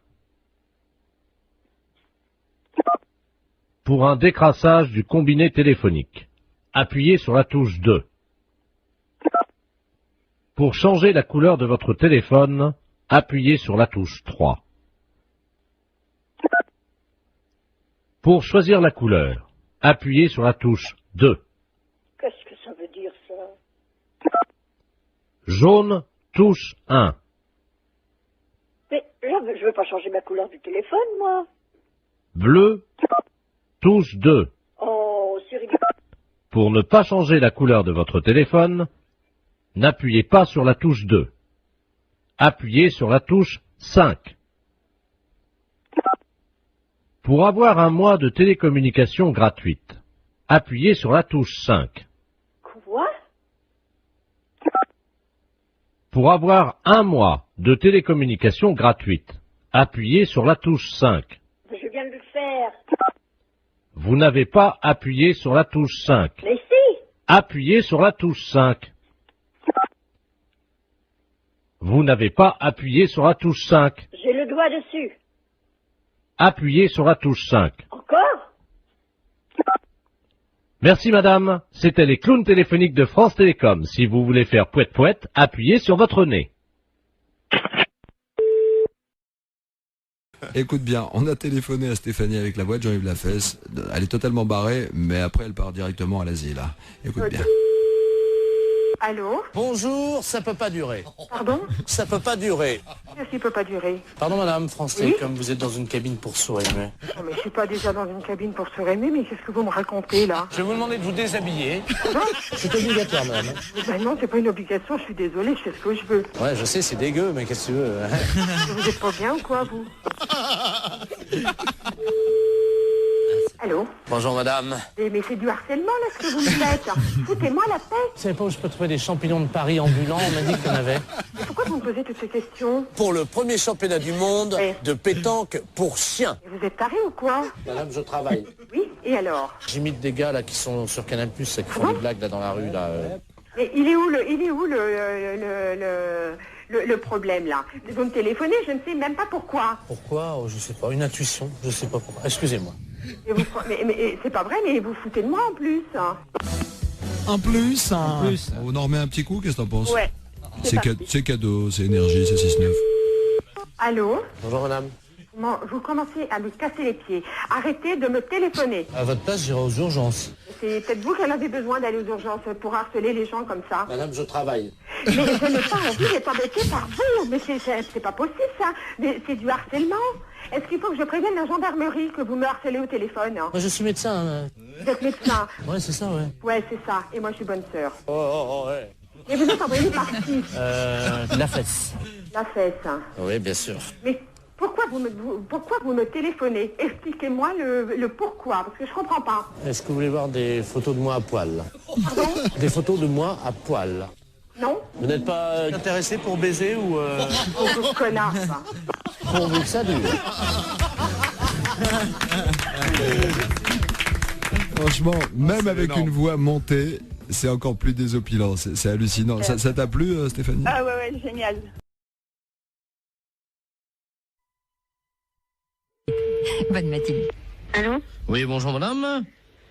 Pour un décrassage du combiné téléphonique, appuyez sur la touche 2. Pour changer la couleur de votre téléphone, appuyez sur la touche 3. Pour choisir la couleur, appuyez sur la touche 2. Qu'est-ce que ça veut dire, ça? Jaune, touche 1. Mais là, je veux pas changer ma couleur du téléphone, moi. Bleu, touche 2. Oh, c'est rigolo. Pour ne pas changer la couleur de votre téléphone, n'appuyez pas sur la touche 2. Appuyez sur la touche 5. Pour avoir un mois de télécommunication gratuite, appuyez sur la touche 5. Quoi? Pour avoir un mois de télécommunication gratuite, appuyez sur la touche 5. Je viens de le faire. Vous n'avez pas appuyé sur la touche 5. Mais si! Appuyez sur la touche 5. Vous n'avez pas appuyé sur la touche 5. J'ai le doigt dessus. Appuyez sur la touche 5. Encore? Merci madame, c'était les clowns téléphoniques de France Télécom. Si vous voulez faire pouette-pouette, appuyez sur votre nez. Écoute bien, on a téléphoné à Stéphanie avec la voix de Jean-Yves Lafesse. Elle est totalement barrée, mais après elle part directement à l'asile. Écoute bien. Allô? Bonjour, ça peut pas durer. Pardon? Ça peut pas durer. Qu'est-ce qui peut pas durer? Pardon madame, France Télécom, vous êtes dans une cabine pour sourire. Non, mais je suis pas déjà dans une cabine pour se rémer, mais qu'est-ce que vous me racontez, là? Je vais vous demander de vous déshabiller. Non? C'est obligatoire madame. Ben non, c'est pas une obligation, je suis désolée, je fais ce que je veux. Ouais, je sais, c'est dégueu, mais qu'est-ce que tu veux hein? Vous êtes pas bien ou quoi, vous? Allô? Bonjour madame. Mais c'est du harcèlement, là, ce que vous me faites. Foutez-moi la paix. Vous savez pas où je peux trouver des champignons de Paris ambulants? On m'a dit qu'il y en avait. Mais pourquoi vous me posez toutes ces questions? Pour le premier championnat du monde de pétanque pour chiens. Et vous êtes taré ou quoi? Madame, je travaille. Oui, et alors? J'imite des gars là qui sont sur Canal+, qui font des blagues là dans la rue là. Mais il est où le problème, là? Vous me téléphonez, je ne sais même pas pourquoi. Pourquoi? Oh, je sais pas, une intuition, je sais pas pourquoi. Excusez-moi. Mais c'est pas vrai, mais vous foutez de moi en plus. Un plus. On en remet un petit coup, qu'est-ce que t'en penses? Ouais. C'est cadeau, c'est énergie, c'est 6-9. Allô? Bonjour madame. Vous commencez à me casser les pieds. Arrêtez de me téléphoner. À votre place, j'irai aux urgences. C'est peut-être vous qui en avez besoin d'aller aux urgences pour harceler les gens comme ça. Madame, je travaille. Mais je n'ai pas envie d'être embêtée par vous. Mais c'est pas possible, ça. Mais c'est du harcèlement. Est-ce qu'il faut que je prévienne la gendarmerie que vous me harcelez au téléphone? Moi, je suis médecin. Vous êtes médecin? Ouais, c'est ça, ouais. Ouais, c'est ça. Et moi, je suis bonne sœur. Oh, ouais. Et vous êtes envoyé par qui? La fesse. La fesse. Oui, bien sûr. Mais pourquoi vous me téléphonez? Expliquez-moi le pourquoi, parce que je comprends pas. Est-ce que vous voulez voir des photos de moi à poil? Pardon? Des photos de moi à poil. Non? Vous n'êtes pas intéressé pour baiser ou... Oh, connard, ça. Pourvu que ça dure. Franchement, même avec une voix montée, c'est encore plus désopilant, c'est hallucinant. Ça t'a plu, Stéphanie? Ah ouais, génial. Bonne matinée. Allô? Oui, bonjour madame.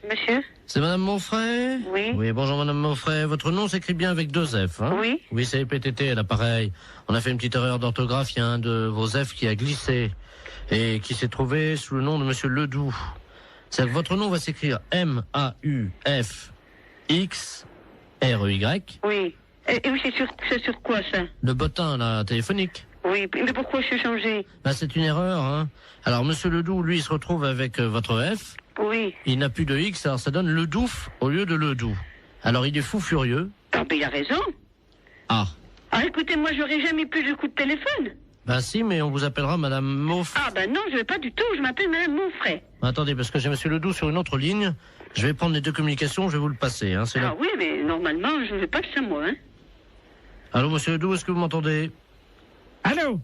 Monsieur? C'est Madame Monfray? Oui. Oui, bonjour Madame Monfray. Votre nom s'écrit bien avec 2 F, hein? Oui. Oui, c'est PTT, l'appareil. On a fait une petite erreur d'orthographe. Il y a un de vos F qui a glissé et qui s'est trouvé sous le nom de Monsieur Ledoux. C'est que votre nom va s'écrire M-A-U-F-X-R-E-Y. Oui. Et oui, c'est sur quoi, ça? Le bottin, là, téléphonique. Oui, mais pourquoi je suis changé? Ben, c'est une erreur, hein. Alors, Monsieur Ledoux, lui, il se retrouve avec votre F. Oui. Il n'a plus de X, alors ça donne Ledouf au lieu de Ledoux. Alors, il est fou furieux. Ah, mais il a raison. Ah. Ah, écoutez, moi, j'aurais jamais plus de coup de téléphone. Ben si, mais on vous appellera Madame Monfray. Ah, ben non, je vais pas du tout. Je m'appelle Madame Monfray. Attendez, parce que j'ai Monsieur Ledoux sur une autre ligne. Je vais prendre les 2 communications, je vais vous le passer. Hein. Ah oui, mais normalement, je ne vais pas que ça, moi, hein. Allô, Monsieur Ledoux, est-ce que vous m'entendez? Allô?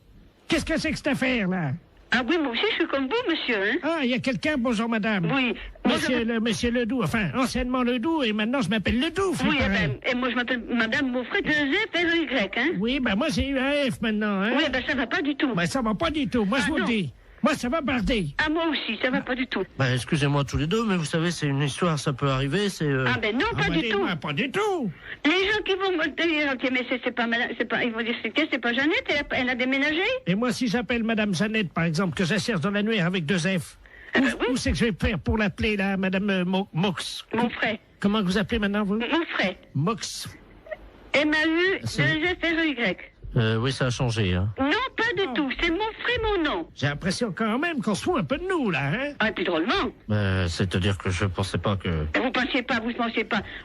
Qu'est-ce que c'est que cette affaire, là? Ah oui, moi aussi, je suis comme vous, monsieur, hein. Ah, il y a quelqu'un, bonjour madame. Oui. Monsieur Ledoux, enfin, anciennement Ledoux, et maintenant je m'appelle Ledoux. Oui, et moi je m'appelle Madame Monfray, 2 F, R-Y, hein. Oui, ben moi j'ai eu un F maintenant, hein. Oui, ben ça va pas du tout. Ben ça va pas du tout, moi je vous le dis. Moi ça va barder. Ah, moi aussi, ça va pas du tout. Ben excusez-moi tous les deux, mais vous savez, c'est une histoire, ça peut arriver, c'est... Ah ben non, pas du tout. Pas du tout. Les gens qui vont me dire, ok, mais c'est pas madame, ils vont dire, c'est pas Jeannette, elle a déménagé. Et moi, si j'appelle Madame Jeannette, par exemple, que j'assère dans l'annuaire avec 2 F, où c'est que je vais faire pour l'appeler, là, Madame Mox? Monfray. Comment vous appelez maintenant, vous? Monfray. Mox. M-A-U-2-F-R-Y. Oui, ça a changé, hein. Non, pas du tout, c'est Monfray, mon nom. J'ai l'impression quand même qu'on se fout un peu de nous, là, hein. Ah, et puis drôlement. C'est-à-dire que je pensais pas que... Vous pensiez pas.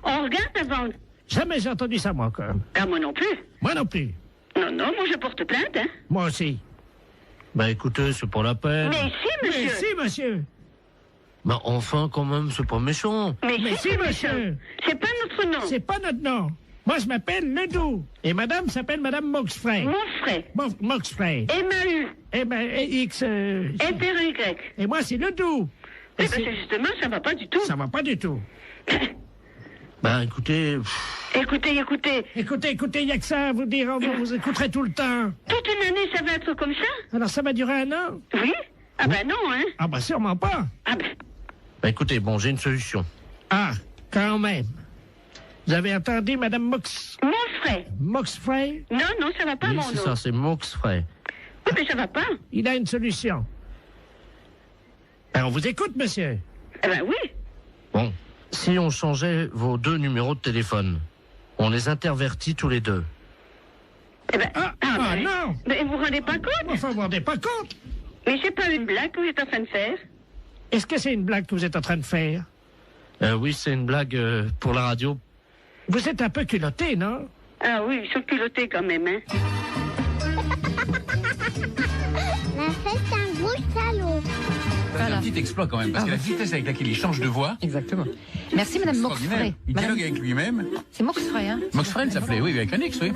On regarde avant. Jamais j'ai entendu ça, moi, quand même. Ah, moi non plus. Moi non plus. Non, moi je porte plainte, hein. Moi aussi. Ben écoutez, c'est pas la peine. Mais si, monsieur. Mais si, monsieur. Ben enfin, quand même, c'est pas méchant. Mais si, monsieur. C'est pas notre nom. C'est pas notre nom. Moi, je m'appelle Ledoux. Et madame s'appelle Madame Moxfray. Monfray. Moxfray. M-A-U. X. F-R-Y. Et moi, c'est Ledoux. Eh ben, c'est justement, ça va pas du tout. Ça va pas du tout. Ben, écoutez... Écoutez, il n'y a que ça à vous dire, vous écouterez tout le temps. Toute une année, ça va être comme ça? Alors, ça va durer 1 an? Oui. Ah ben non, hein. Ah ben sûrement pas. Ah ben... Ben écoutez, bon, j'ai une solution. Ah, quand même. Vous avez entendu, Madame Monfray. Moxfray? Non, ça va pas, oui, mon c'est nom. ça, c'est Moxfray. Oui, mais ça va pas. Il a une solution. Ben, on vous écoute, monsieur. Eh ben oui. Bon, si on changeait vos 2 numéros de téléphone, on les intervertit tous les 2. Eh ben... non. Mais vous vous rendez pas compte? Enfin, vous vous rendez pas compte? Mais c'est pas une blague que vous êtes en train de faire. Est-ce que c'est une blague que vous êtes en train de faire? Oui, c'est une blague pour la radio. Vous êtes un peu culotté, non? Ah oui, ils sont culottés quand même, hein. La fête, c'est un gros salaud. C'est un petit exploit quand même, parce que la vitesse avec laquelle il change de voix... Exactement. Merci Madame Moxfray. Il dialogue avec lui-même. C'est Moxfray, hein? Moxfray, il s'appelait, oui, avec un X, oui.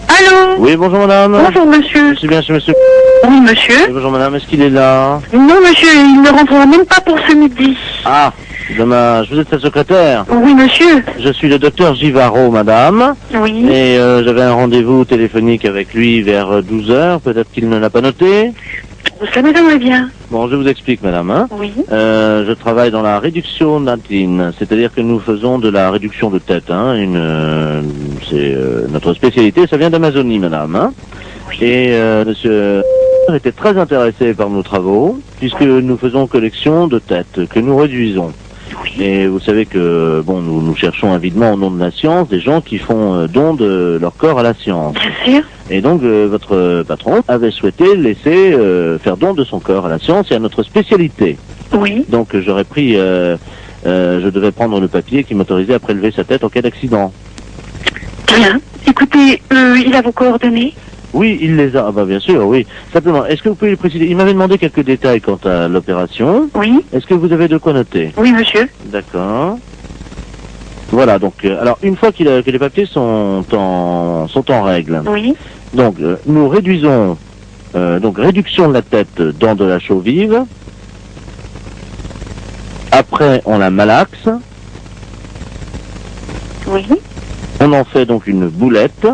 Allô? Oui, bonjour madame. Bonjour monsieur. C'est bien chez monsieur. Oui monsieur. Oui, bonjour madame, est-ce qu'il est là? Non monsieur, il ne rentrera même pas pour ce midi. Ah, dommage. Vous êtes sa secrétaire? Oui monsieur. Je suis le docteur Givaro, madame. Oui. Et j'avais un rendez-vous téléphonique avec lui vers 12h. Peut-être qu'il ne l'a pas noté. Ça m'étonnerait bien. Bon, je vous explique, madame. Hein. Oui. Je travaille dans la réduction d'intine, c'est-à-dire que nous faisons de la réduction de tête. Hein. C'est notre spécialité, ça vient d'Amazonie, madame. Hein. Oui. Et monsieur était très intéressé par nos travaux, puisque nous faisons collection de têtes que nous réduisons. Oui. Et vous savez que bon, nous cherchons avidement au nom de la science des gens qui font don de leur corps à la science. Bien sûr. Et donc votre patron avait souhaité laisser faire don de son corps à la science et à notre spécialité. Oui. Donc j'aurais pris, je devais prendre le papier qui m'autorisait à prélever sa tête en cas d'accident. Bien. Écoutez, il a vos coordonnées? Oui, il les a. Ah bah bien sûr, oui. Simplement, est-ce que vous pouvez lui préciser? Il m'avait demandé quelques détails quant à l'opération. Oui. Est-ce que vous avez de quoi noter? Oui, monsieur. D'accord. Voilà, donc, alors, une fois que les papiers sont en règle. Oui. Donc, nous réduisons, donc, réduction de la tête dans de la chaux vive. Après, on la malaxe. Oui. On en fait donc une boulette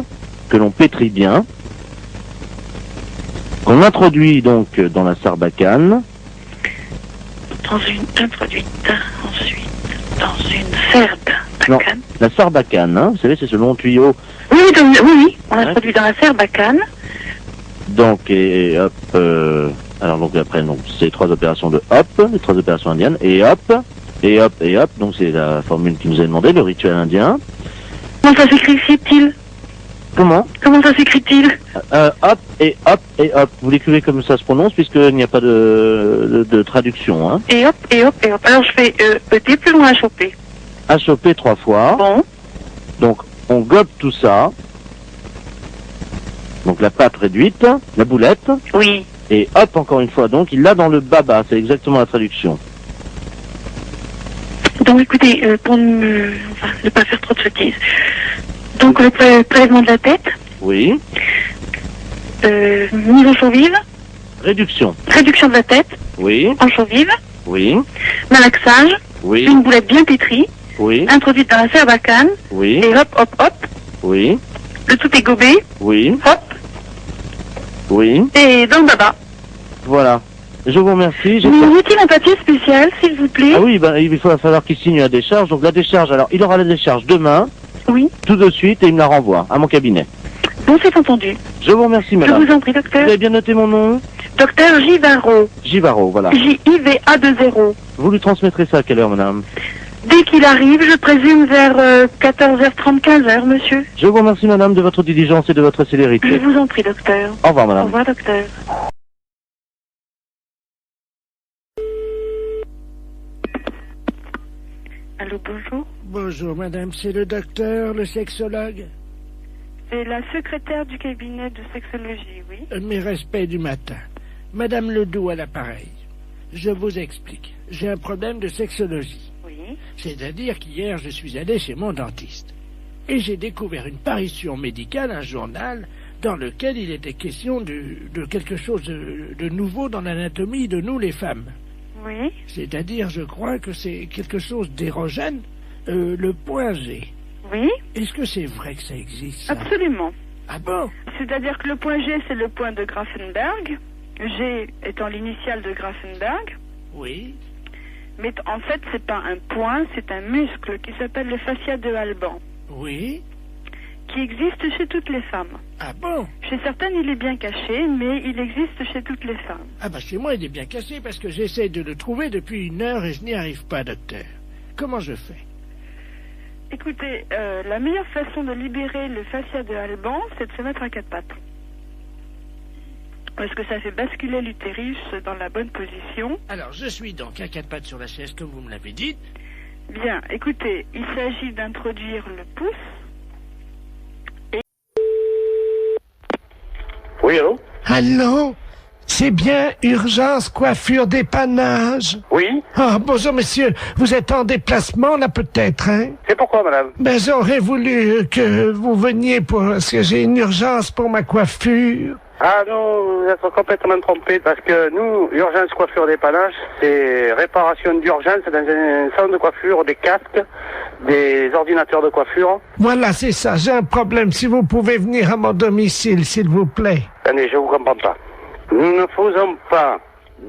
que l'on pétrit bien. qu'on introduit donc dans la sarbacane. Introduite ensuite dans une sarbacane. Non, la sarbacane, hein, vous savez, c'est ce long tuyau. Oui, on introduit dans la sarbacane. Donc, et hop, alors donc après, donc, c'est 3 opérations de hop, les 3 opérations indiennes, et hop, et hop, et hop, donc c'est la formule qui nous est demandée, le rituel indien. Comment ça s'écrit-il? Comment ça s'écrit-il? Hop, et hop, et hop. Vous l'écrivez comme ça se prononce, puisqu'il n'y a pas de traduction, hein. Et hop, et hop, et hop. Alors je fais ET plus loin HOP. HOP 3 fois. Bon. Donc, on gobe tout ça. Donc la pâte réduite, la boulette. Oui. Et hop, encore une fois. Donc il l'a dans le baba, c'est exactement la traduction. Donc écoutez, pour ne pas faire trop de sottises. Donc le prélèvement de la tête. Oui. Mise en chaux vive. Réduction. Réduction de la tête. Oui. En chaux vive. Oui. Malaxage. Oui. Une boulette bien pétrie. Oui. Introduite dans la sarbacane. Oui. Et hop, hop, hop. Oui. Le tout est gobé. Oui. Hop. Oui. Et dans le baba. Voilà. Je vous remercie. Vous faut-il un papier spécial, s'il vous plaît? Ah oui, il va falloir qu'il signe la décharge. Donc la décharge, alors il aura la décharge demain. Oui. Tout de suite et il me la renvoie à mon cabinet. Bon, c'est entendu. Je vous remercie, madame. Je vous en prie, docteur. Vous avez bien noté mon nom? Docteur Givaro. Givaro, voilà. J-I-V-A-2-0. Vous lui transmettrez ça à quelle heure, madame? Dès qu'il arrive, je présume vers 14h30, 15h, monsieur. Je vous remercie, madame, de votre diligence et de votre célérité. Je vous en prie, docteur. Au revoir, madame. Au revoir, docteur. Allô, bonjour. Bonjour, madame, c'est le docteur, le sexologue. C'est la secrétaire du cabinet de sexologie, oui. Mes respects du matin. Madame Ledoux à l'appareil. Je vous explique. J'ai un problème de sexologie. Oui. C'est-à-dire qu'hier, je suis allé chez mon dentiste. Et j'ai découvert une parution médicale, un journal, dans lequel il était question de quelque chose de nouveau dans l'anatomie de nous, les femmes. Oui. C'est-à-dire, je crois que c'est quelque chose d'érogène, le point G. Oui. Est-ce que c'est vrai que ça existe, ça? Absolument. Ah bon? C'est-à-dire que le point G, c'est le point de Grafenberg. G étant l'initiale de Grafenberg. Oui. Mais en fait, c'est pas un point, c'est un muscle qui s'appelle le fascia de Alban. Oui. Qui existe chez toutes les femmes. Ah bon? Chez certaines, il est bien caché, mais il existe chez toutes les femmes. Ah bah chez moi, il est bien caché parce que j'essaie de le trouver depuis 1 heure et je n'y arrive pas, docteur. Comment je fais? Écoutez, la meilleure façon de libérer le fascia de Alban, c'est de se mettre à 4 pattes. Parce que ça fait basculer l'utérus dans la bonne position. Alors, je suis donc à 4 pattes sur la chaise, comme vous me l'avez dit. Bien, écoutez, il s'agit d'introduire le pouce. Oui, allô? Allô? C'est bien urgence coiffure dépannage? Oui. Ah, bonjour monsieur, vous êtes en déplacement là peut-être, hein? C'est pourquoi, madame? Ben j'aurais voulu que vous veniez parce que j'ai une urgence pour ma coiffure. Ah non, vous êtes complètement trompé parce que nous, urgence coiffure dépannage, c'est réparation d'urgence dans un salon de coiffure, des casques, des ordinateurs de coiffure. Voilà, c'est ça, j'ai un problème. Si vous pouvez venir à mon domicile, s'il vous plaît. Attendez, je vous comprends pas. Nous ne faisons pas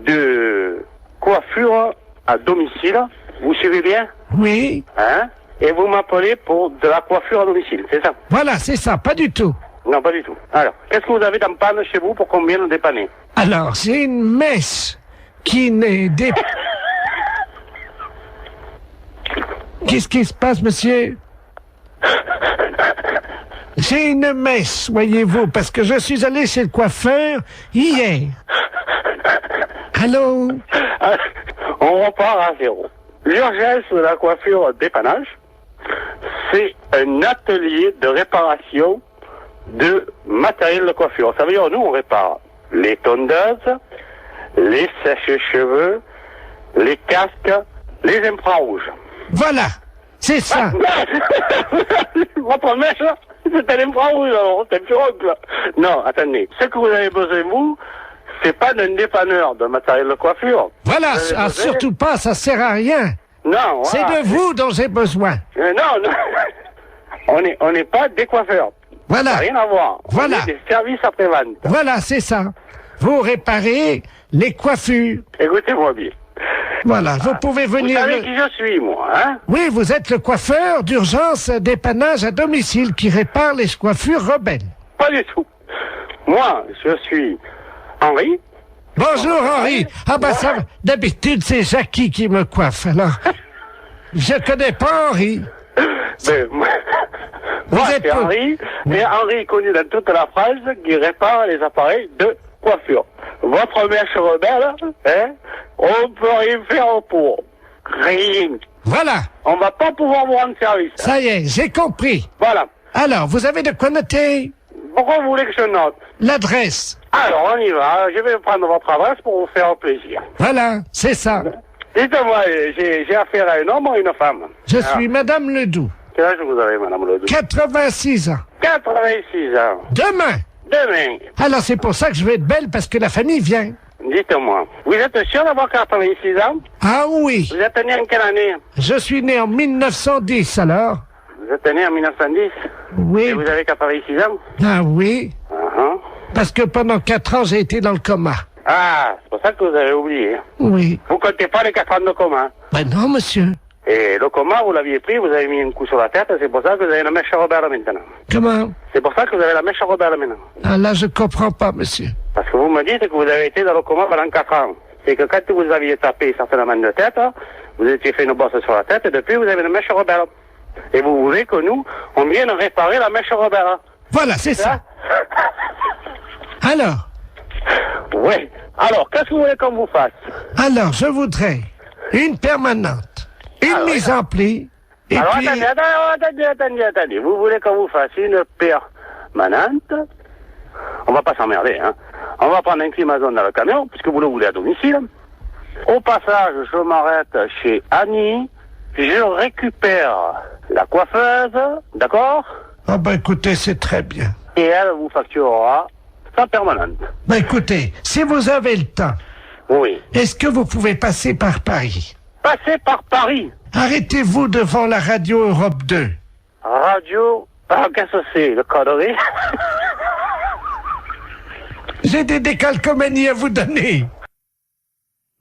de coiffure à domicile. Vous suivez bien? Oui. Hein? Et vous m'appelez pour de la coiffure à domicile, c'est ça? Voilà, c'est ça, pas du tout. Non, pas du tout. Alors, qu'est-ce que vous avez dans panne chez vous pour qu'on vienne dépanner? Alors, j'ai une messe qui n'est des... Qu'est-ce qui se passe, monsieur? J'ai une messe, voyez-vous, parce que je suis allé chez le coiffeur hier. Allô? On repart à zéro. L'urgence de la coiffure dépannage, c'est un atelier de réparation de matériel de coiffure. Ça veut dire, nous, on répare les tondeuses, les sèches-cheveux, les casques, les infrarouges. Voilà, c'est ça. Votre mèche, c'est un infrarouge, alors, c'est un pirogue. Non, attendez. Ce que vous avez besoin, vous, c'est pas d'un dépanneur de matériel de coiffure. Voilà, surtout pas, ça sert à rien. Non, voilà. C'est de vous dont j'ai besoin. Non, on n'est pas des coiffeurs. Voilà. Ça n'a rien à voir. Voilà. On est des services après-vente. Voilà, c'est ça. vous réparez les coiffures. Écoutez-moi bien. Voilà, vous pouvez venir... Vous savez qui je suis, moi, hein? Oui, vous êtes le coiffeur d'urgence dépannage à domicile qui répare les coiffures rebelles. Pas du tout. Moi, je suis Henri. Bonjour Henri. Ah bah ça, d'habitude c'est Jackie qui me coiffe, alors... Je connais pas Henri. Mais moi c'est Henri, et Henri est connu dans toute la France qui répare les appareils de coiffure. Votre mèche rebelle, hein, on peut rien faire pour. Rien. Voilà. On va pas pouvoir vous rendre service. Ça y est, j'ai compris. Voilà. Alors, vous avez de quoi noter? Pourquoi vous voulez que je note? L'adresse. Alors, on y va. Je vais prendre votre adresse pour vous faire plaisir. Voilà, c'est ça. Dites-moi, j'ai affaire à un homme ou à une femme? Je suis Madame Ledoux. Quel âge vous avez, Madame Ledoux? 86 ans. 86 ans. Demain. Demain. Alors, c'est pour ça que je vais être belle, parce que la famille vient. Dites-moi, vous êtes sûr d'avoir 86 ans? Ah oui. Vous êtes né en quelle année? Je suis né en 1910, alors. Vous êtes né en 1910? Oui. Et vous avez 86 ans? Ah oui. Parce que pendant 4 ans, j'ai été dans le coma. Ah, c'est pour ça que vous avez oublié. Oui. Vous comptez pas les 4 ans de coma? Ben non, monsieur. Et le coma, vous l'aviez pris, vous avez mis un coup sur la tête, c'est pour ça que vous avez la mèche rebelle maintenant. Comment? C'est pour ça que vous avez la mèche rebelle maintenant. Ah là, je comprends pas, monsieur. Parce que vous me dites que vous avez été dans le coma pendant 4 ans. C'est que quand vous aviez tapé certainement de tête, vous étiez fait une bosse sur la tête, et depuis vous avez une mèche rebelle. Et vous voulez que nous, on vienne réparer la mèche rebelle. Voilà, c'est ça. Alors? Oui. Alors, qu'est-ce que vous voulez qu'on vous fasse? Alors, je voudrais une permanente, une mise en pli, et alors, puis... attendez. Vous voulez qu'on vous fasse une permanente? On va pas s'emmerder, hein. On va prendre un climazone dans le camion, puisque vous le voulez à domicile. Au passage, je m'arrête chez Annie. Je récupère la coiffeuse, d'accord? Ah ben écoutez, c'est très bien. Et elle vous facturera sa permanente. Ben écoutez, si vous avez le temps... Oui. Est-ce que vous pouvez passer par Paris? Passer par Paris? Arrêtez-vous devant la radio Europe 2. Radio... Ah, qu'est-ce que c'est, le connerie? J'ai des décalcomanies à vous donner.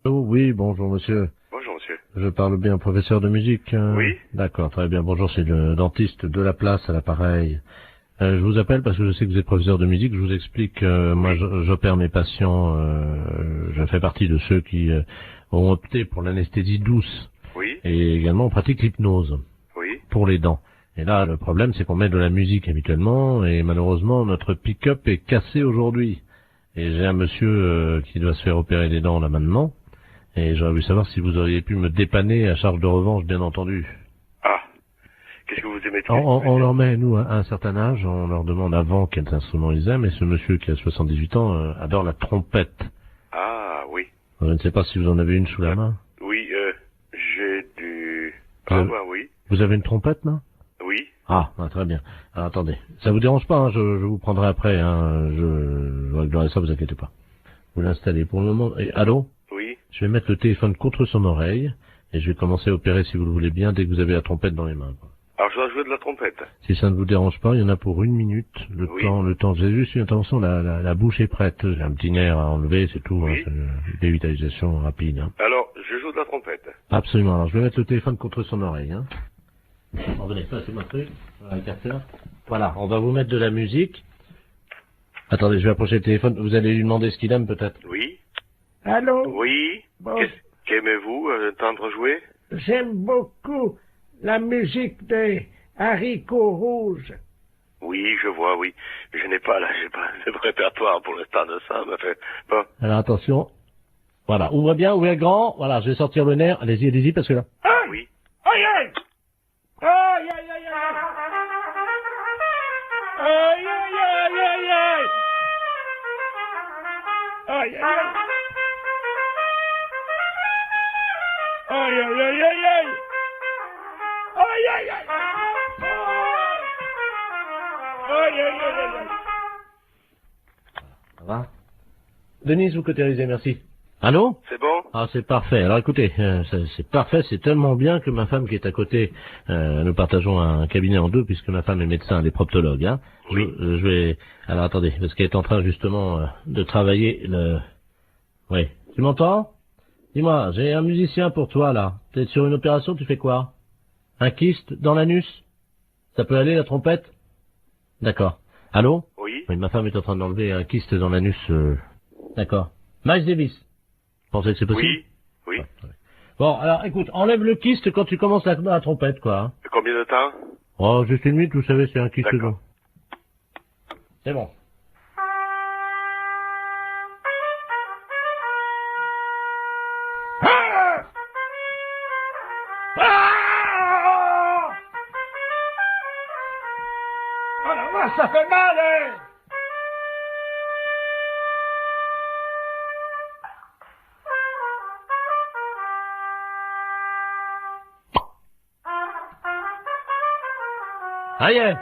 Oh oui, bonjour monsieur. Bonjour monsieur. Je parle bien au professeur de musique. Oui. D'accord, très bien. Bonjour, c'est le dentiste de la place à l'appareil. Je vous appelle parce que je sais que vous êtes professeur de musique. Je vous explique, moi j'opère mes patients, je fais partie de ceux qui ont opté pour l'anesthésie douce. Oui. Et également on pratique l'hypnose. Oui. Pour les dents. Et là, le problème, c'est qu'on met de la musique habituellement, et malheureusement, notre pick-up est cassé aujourd'hui. Et j'ai un monsieur qui doit se faire opérer les dents là maintenant, et j'aurais voulu savoir si vous auriez pu me dépanner à charge de revanche, bien entendu. Ah, qu'est-ce que vous aimez tous? On leur met, nous, à un certain âge, on leur demande avant quels instruments ils aiment, et ce monsieur qui a 78 ans adore la trompette. Ah, oui. Je ne sais pas si vous en avez une sous la main. Oui, j'ai du... Ah, bah oui. Vous avez une trompette, là? Oui. Ah, très bien. Alors, attendez, ça vous dérange pas, hein, je vous prendrai après, hein, je réglerai ça, vous inquiétez pas. Vous l'installez pour le moment. Et, allô? Oui. Je vais mettre le téléphone contre son oreille, et je vais commencer à opérer, si vous le voulez bien, dès que vous avez la trompette dans les mains. Alors, je dois jouer de la trompette. Si ça ne vous dérange pas, il y en a pour 1 minute, le temps, j'ai juste une intervention, la bouche est prête, j'ai un petit nerf à enlever, c'est tout, hein, c'est une dévitalisation rapide. Hein. Alors, je joue de la trompette. Absolument, alors je vais mettre le téléphone contre son oreille, hein. Revenez, passez-moi le truc, voilà, capteur. Voilà, on va vous mettre de la musique. Attendez, je vais approcher le téléphone. Vous allez lui demander ce qu'il aime, peut-être. Oui. Allô? Oui. Bon. Qu'aimez-vous entendre jouer? J'aime beaucoup la musique des haricots rouges. Oui, je vois, oui. Mais j'ai pas le répertoire pour l'instant de ça, mais fait, bon. Alors, attention. Voilà, ouvrez bien, ouvrez grand. Voilà, je vais sortir le nerf. Allez-y, parce que là... Oui. Aïe, aïe! Aïe, aïe, aïe, aïe! Aïe, aïe, aïe, aïe, aïe! Aïe, aïe, aïe! Aïe, aïe, aïe, aïe, aïe! Aïe, aïe, aïe! Aïe, aïe, aïe, aïe! Ça va? Denise, vous cautérisez, merci. Allô? C'est bon? Ah, c'est parfait. Alors écoutez, c'est parfait, c'est tellement bien que ma femme qui est à côté, nous partageons un cabinet en deux puisque ma femme est médecin, elle est proctologue, hein. Oui. Je vais... Alors attendez, parce qu'elle est en train justement de travailler le... Oui. Tu m'entends? Dis-moi, j'ai un musicien pour toi là. T'es sur une opération, tu fais quoi? Un kyste dans l'anus? Ça peut aller la trompette? D'accord. Allô? Oui. Oui, ma femme est en train d'enlever un kyste dans l'anus. D'accord. Miles Davis. Vous pensez que c'est possible? Oui. Oui. Ouais. Bon, alors écoute, enlève le kyste quand tu commences la trompette, quoi. Hein. Combien de temps? Oh, juste une minute, vous savez, c'est un kyste. D'accord. C'est bon. Ça fait mal, hein? Ça y est,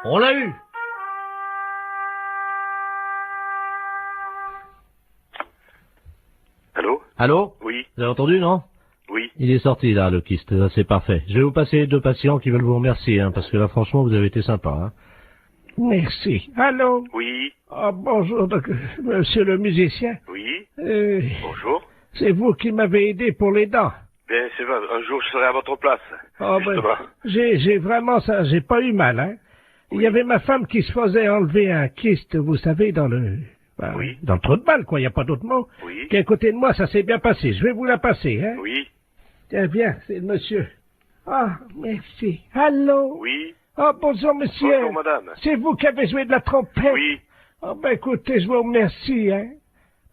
on l'a eu. Allô? Allô? Oui. Vous avez entendu, non? Oui. Il est sorti, là, le kyste. Là, c'est parfait. Je vais vous passer 2 patients qui veulent vous remercier, hein, parce que là, franchement, vous avez été sympa, hein. Merci. Allô? Oui. Ah, bonjour, monsieur le musicien. Oui. Bonjour. C'est vous qui m'avez aidé pour les dents. Bien, c'est vrai, un jour je serai à votre place. Oh, justement. ben, j'ai vraiment ça, j'ai pas eu mal, hein. Oui. Il y avait ma femme qui se faisait enlever un kyste, vous savez, dans le... Ben, oui. Dans le trou de balle, quoi, il n'y a pas d'autre mot. Oui. Qui est à côté de moi, ça s'est bien passé. Je vais vous la passer, hein. Oui. Tiens, viens, c'est le monsieur. Ah, merci. Allô? Oui. Ah, bonjour, monsieur. Bonjour, madame. C'est vous qui avez joué de la trompette? Oui. Ah, ben, écoutez, je vous remercie, hein.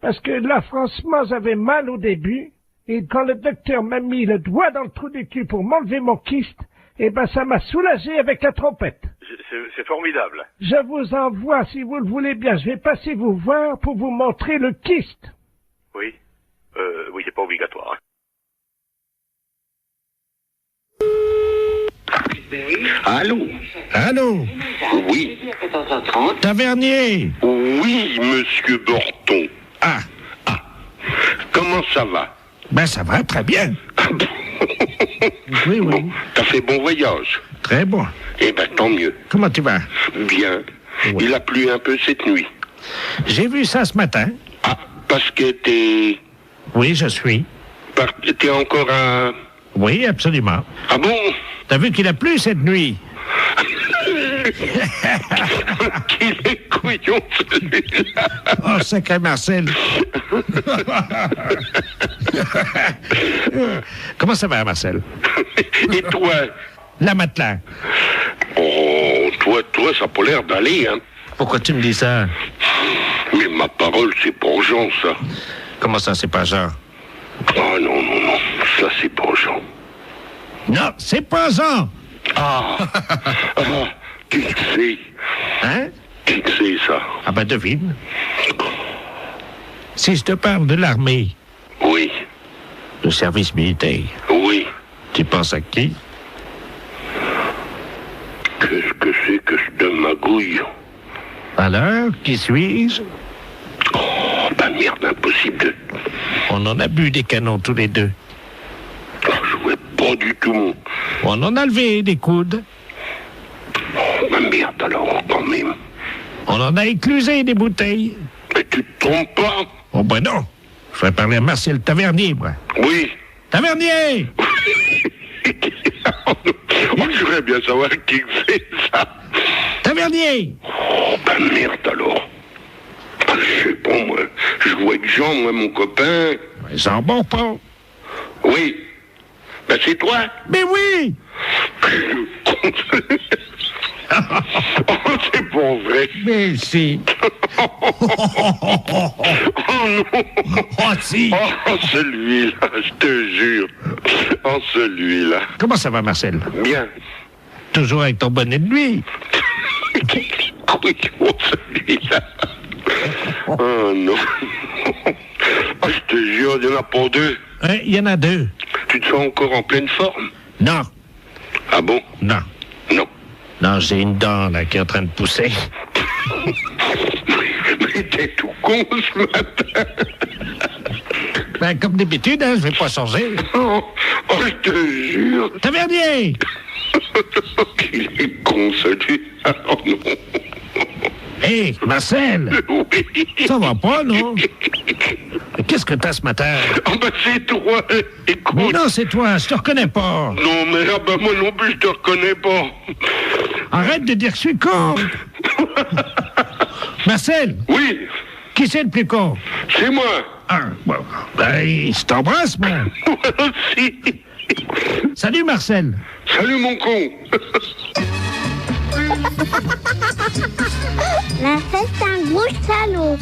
Parce que là, franchement, j'avais mal au début. Et quand le docteur m'a mis le doigt dans le trou du cul pour m'enlever mon kyste, eh ben, ça m'a soulagé avec la trompette. C'est formidable. Je vous envoie, si vous le voulez bien. Je vais passer vous voir pour vous montrer le kyste. Oui. Oui, c'est pas obligatoire. Hein. Allô? Allô? Oui. Tavernier? Oui, monsieur Borton. Ah. Comment ça va? Ben, ça va très bien. Oui. Bon, t'as fait bon voyage? Très bon. Eh ben, tant mieux. Comment tu vas? Bien. Ouais. Il a plu un peu cette nuit. J'ai vu ça ce matin. Ah, parce que t'es... Oui, je suis. T'es encore à... Oui, absolument. Ah bon? T'as vu qu'il a plu cette nuit? Qu'il est couillon, celui-là. Oh, sacré Marcel. Comment ça va, Marcel? Et toi? La matelas. Oh, toi, ça n'a pas l'air d'aller, hein. Pourquoi tu me dis ça? Mais ma parole, c'est pas Jean, ça. Comment ça, c'est pas Jean? Oh, non, ça, c'est pas Jean. Non, c'est pas Jean. Ah, qui que c'est? Hein? Qui que c'est, ça? Ah ben, devine. Si je te parle de l'armée. Oui. Le service militaire. Oui. Tu penses à qui? Qu'est-ce que c'est que ce de magouille? Alors, qui suis-je? Oh, ben merde, impossible. On en a bu des canons tous les deux. Oh, je vois pas du tout. On en a levé des coudes. Oh, ben merde alors, quand même. On en a éclusé des bouteilles. Mais tu te trompes pas? Oh ben non. Je vais parler à Marcel Tavernier, moi. Oui. Tavernier! Oh, je voudrais bien savoir qui c'est, ça. Tavernier! Oh, ben merde alors. Je sais pas, moi. Je vois avec Jean, moi, mon copain. Jean Bonpont. Oui. Ben c'est toi? Mais oui! Oh, c'est pas vrai. Mais si. Oh non. Oh si. Oh, celui-là, je te jure. Oh, celui-là. Comment ça va, Marcel? Bien. Toujours avec ton bonnet de nuit. Oui, oh, celui-là. Oh non. Oh, je te jure, il n'y en a pas deux. Oui, il y en a deux. Tu te sens encore en pleine forme? Non. Ah bon? Non. Non. Non, j'ai une dent, là, qui est en train de pousser. Mais t'es tout con ce matin. Ben, comme d'habitude, hein, je vais pas changer. Oh, je te jure. Tavernier. Il est con, celui. Oh non. Hé, Marcel. Oui. Ça va pas, non? Qu'est-ce que t'as ce matin? Ah ben c'est toi, écoute. Mais non, c'est toi, je te reconnais pas. Non, mais ah ben moi non plus, je te reconnais pas. Arrête de dire que je suis con. Marcel. Oui. Qui c'est le plus con? C'est moi. Ah, bon. Ben, je t'embrasse, moi. Moi aussi. Salut, Marcel. Salut, mon con. La fête, c'est un gros salaud.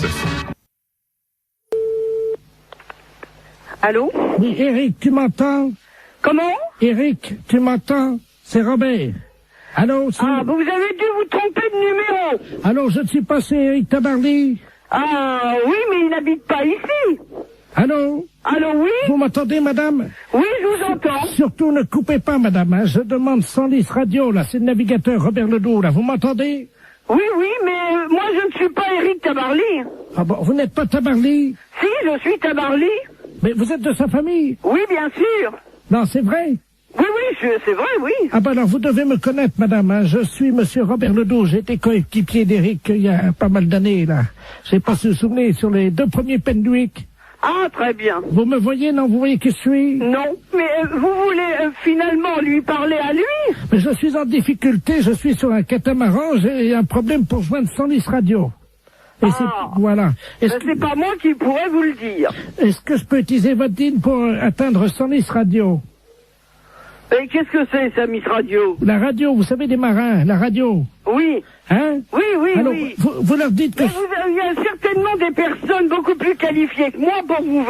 Allô? Oui, Eric, tu m'entends? Comment? Eric, tu m'entends? C'est Robert. Allô, c'est... Ah, vous avez dû vous tromper de numéro. Allô, je ne suis pas, c'est Eric Tabarly. Ah, oui, mais il n'habite pas ici. Allô? Allô, oui? Vous m'entendez, madame? Oui, je vous entends. Surtout, ne coupez pas, madame, hein. Je demande 110 radio, là. C'est le navigateur Robert Ledoux, là. Vous m'entendez? Oui, oui, mais moi, je ne suis pas Eric Tabarly. Ah bon, vous n'êtes pas Tabarly? Si, je suis Tabarly. Mais vous êtes de sa famille? Oui, bien sûr. Non, c'est vrai? Oui, oui, c'est vrai, oui. Ah ben alors, vous devez me connaître, madame, hein. Je suis monsieur Robert Ledoux. J'ai été coéquipier d'Eric il y a pas mal d'années, là. Je sais pas si vous vous souvenez, sur les 2 premiers Penduic. Ah, très bien. Vous me voyez, non? Vous voyez qui je suis? Non, mais vous voulez finalement lui parler à lui? Mais je suis en difficulté, je suis sur un catamaran, j'ai un problème pour joindre 110 radio. Et voilà. C'est pas moi qui pourrais vous le dire. Est-ce que je peux utiliser votre ligne pour atteindre 110 radio? Et qu'est-ce que c'est, ça, Miss Radio? La radio, vous savez, des marins, la radio. Oui. Hein? Oui, oui, alors, oui. Vous leur dites que... Il y a certainement des personnes beaucoup plus qualifiées que moi pour vous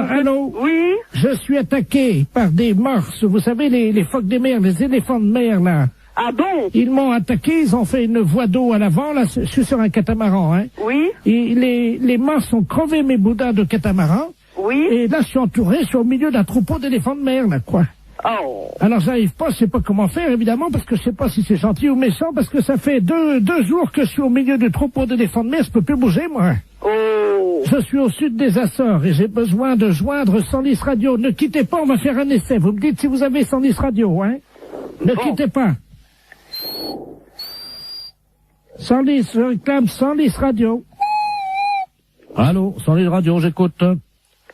allô? Oui? Je suis attaqué par des morses, vous savez, les phoques des mers, les éléphants de mer, là. Ah bon? Ils m'ont attaqué, ils ont fait une voie d'eau à l'avant, là, je suis sur un catamaran, hein. Oui? Et les morses ont crevé mes boudins de catamaran. Oui? Et là, je suis entouré, je suis au milieu d'un troupeau d'éléphants de mer, là, quoi. Oh. Alors, j'arrive pas, je sais pas comment faire, évidemment, parce que je sais pas si c'est gentil ou méchant, parce que ça fait deux jours que je suis au milieu du troupeau d'éléphants de mer, je peux plus bouger, moi. Oh. Je suis au sud des Açores et j'ai besoin de joindre 110 radio. Ne quittez pas, on va faire un essai. Vous me dites si vous avez 110 radio, hein. Ne quittez pas. 110, je réclame 110 radio. Allô, 110 radio, j'écoute.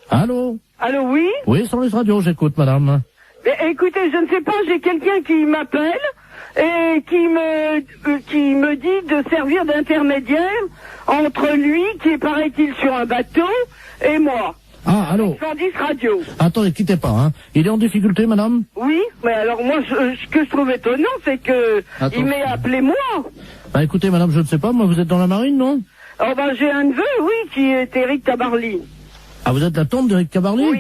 Allô? Allô, oui? Oui, 110 radio, j'écoute, madame. Mais, écoutez, je ne sais pas, j'ai quelqu'un qui m'appelle et qui me dit de servir d'intermédiaire entre lui, qui est, paraît-il, sur un bateau, et moi. Ah, allô? 110 radio. Attendez, quittez pas, hein. Il est en difficulté, madame? Oui, mais alors moi, ce que je trouve étonnant, c'est que il m'ait appelé moi. Bah écoutez, madame, je ne sais pas, moi, vous êtes dans la marine, non? Oh ben, j'ai un neveu, oui, qui est Eric Tabarly. Ah, vous êtes la tante d'Eric Tabarly? Oui.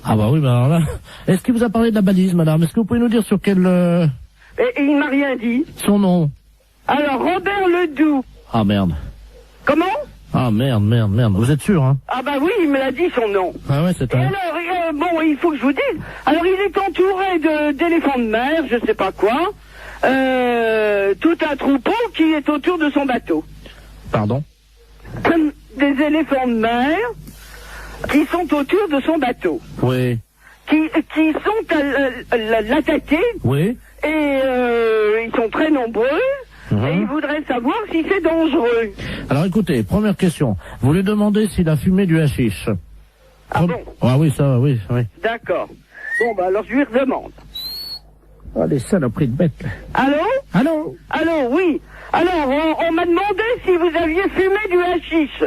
Ah bah oui, bah alors là... Est-ce qu'il vous a parlé de la balise, madame? Est-ce que vous pouvez nous dire sur quel... Et il m'a rien dit. Son nom? Alors, Robert Ledoux. Ah, merde. Comment? Ah, merde. Vous êtes sûr, hein? Ah bah oui, il me l'a dit, son nom. Ah ouais, c'est Et alors, bon, il faut que je vous dise. Alors, il est entouré d'éléphants de mer, je sais pas quoi. Tout un troupeau qui est autour de son bateau. Pardon? Des éléphants de mer qui sont autour de son bateau. Oui. Qui sont à l'attaquer. Oui. Et ils sont très nombreux. Et ils voudraient savoir si c'est dangereux. Alors écoutez, première question. Vous lui demandez s'il a fumé du hashish. Ah bon? Ah oui, ça, oui. D'accord. Bon, bah alors je lui redemande. Ah, des saloperies de bêtes. Allô? Allô? Allô, oui. Alors, on m'a demandé si vous aviez fumé du hashish.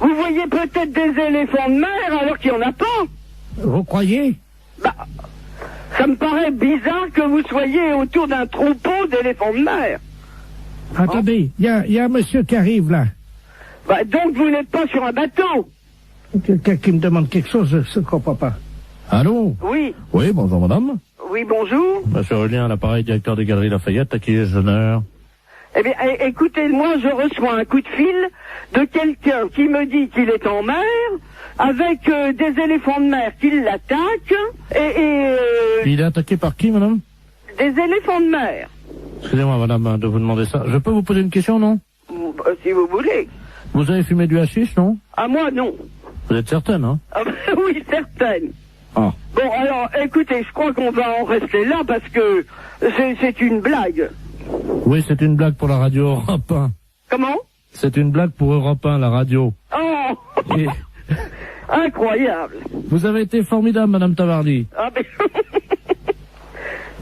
Vous voyez peut-être des éléphants de mer alors qu'il n'y en a pas. Vous croyez? Bah, ça me paraît bizarre que vous soyez autour d'un troupeau d'éléphants de mer. Attendez, il y a un monsieur qui arrive là. Bah, donc vous n'êtes pas sur un bateau. Quelqu'un qui me demande quelque chose, je ne comprends pas. Allô? Oui. Oui, bonjour madame. Oui, bonjour. Monsieur Aurélien, à l'appareil, directeur des Galeries Lafayette, à qui ai-je l'honneur? Eh bien, écoutez, moi je reçois un coup de fil de quelqu'un qui me dit qu'il est en mer, avec des éléphants de mer qui l'attaquent, Il est attaqué par qui, madame? Des éléphants de mer. Excusez-moi, madame, de vous demander ça. Je peux vous poser une question, non? Si vous voulez. Vous avez fumé du hashish, non? Ah, moi, non. Vous êtes certaine, hein? Ah bah oui, certaine. Ah. Bon, alors, écoutez, je crois qu'on va en rester là parce que c'est une blague. Oui, c'est une blague pour la radio Europe 1. Comment? C'est une blague pour Europe 1, la radio. Oh Et incroyable. vous avez été formidable, Madame Tavarly. Ah ben...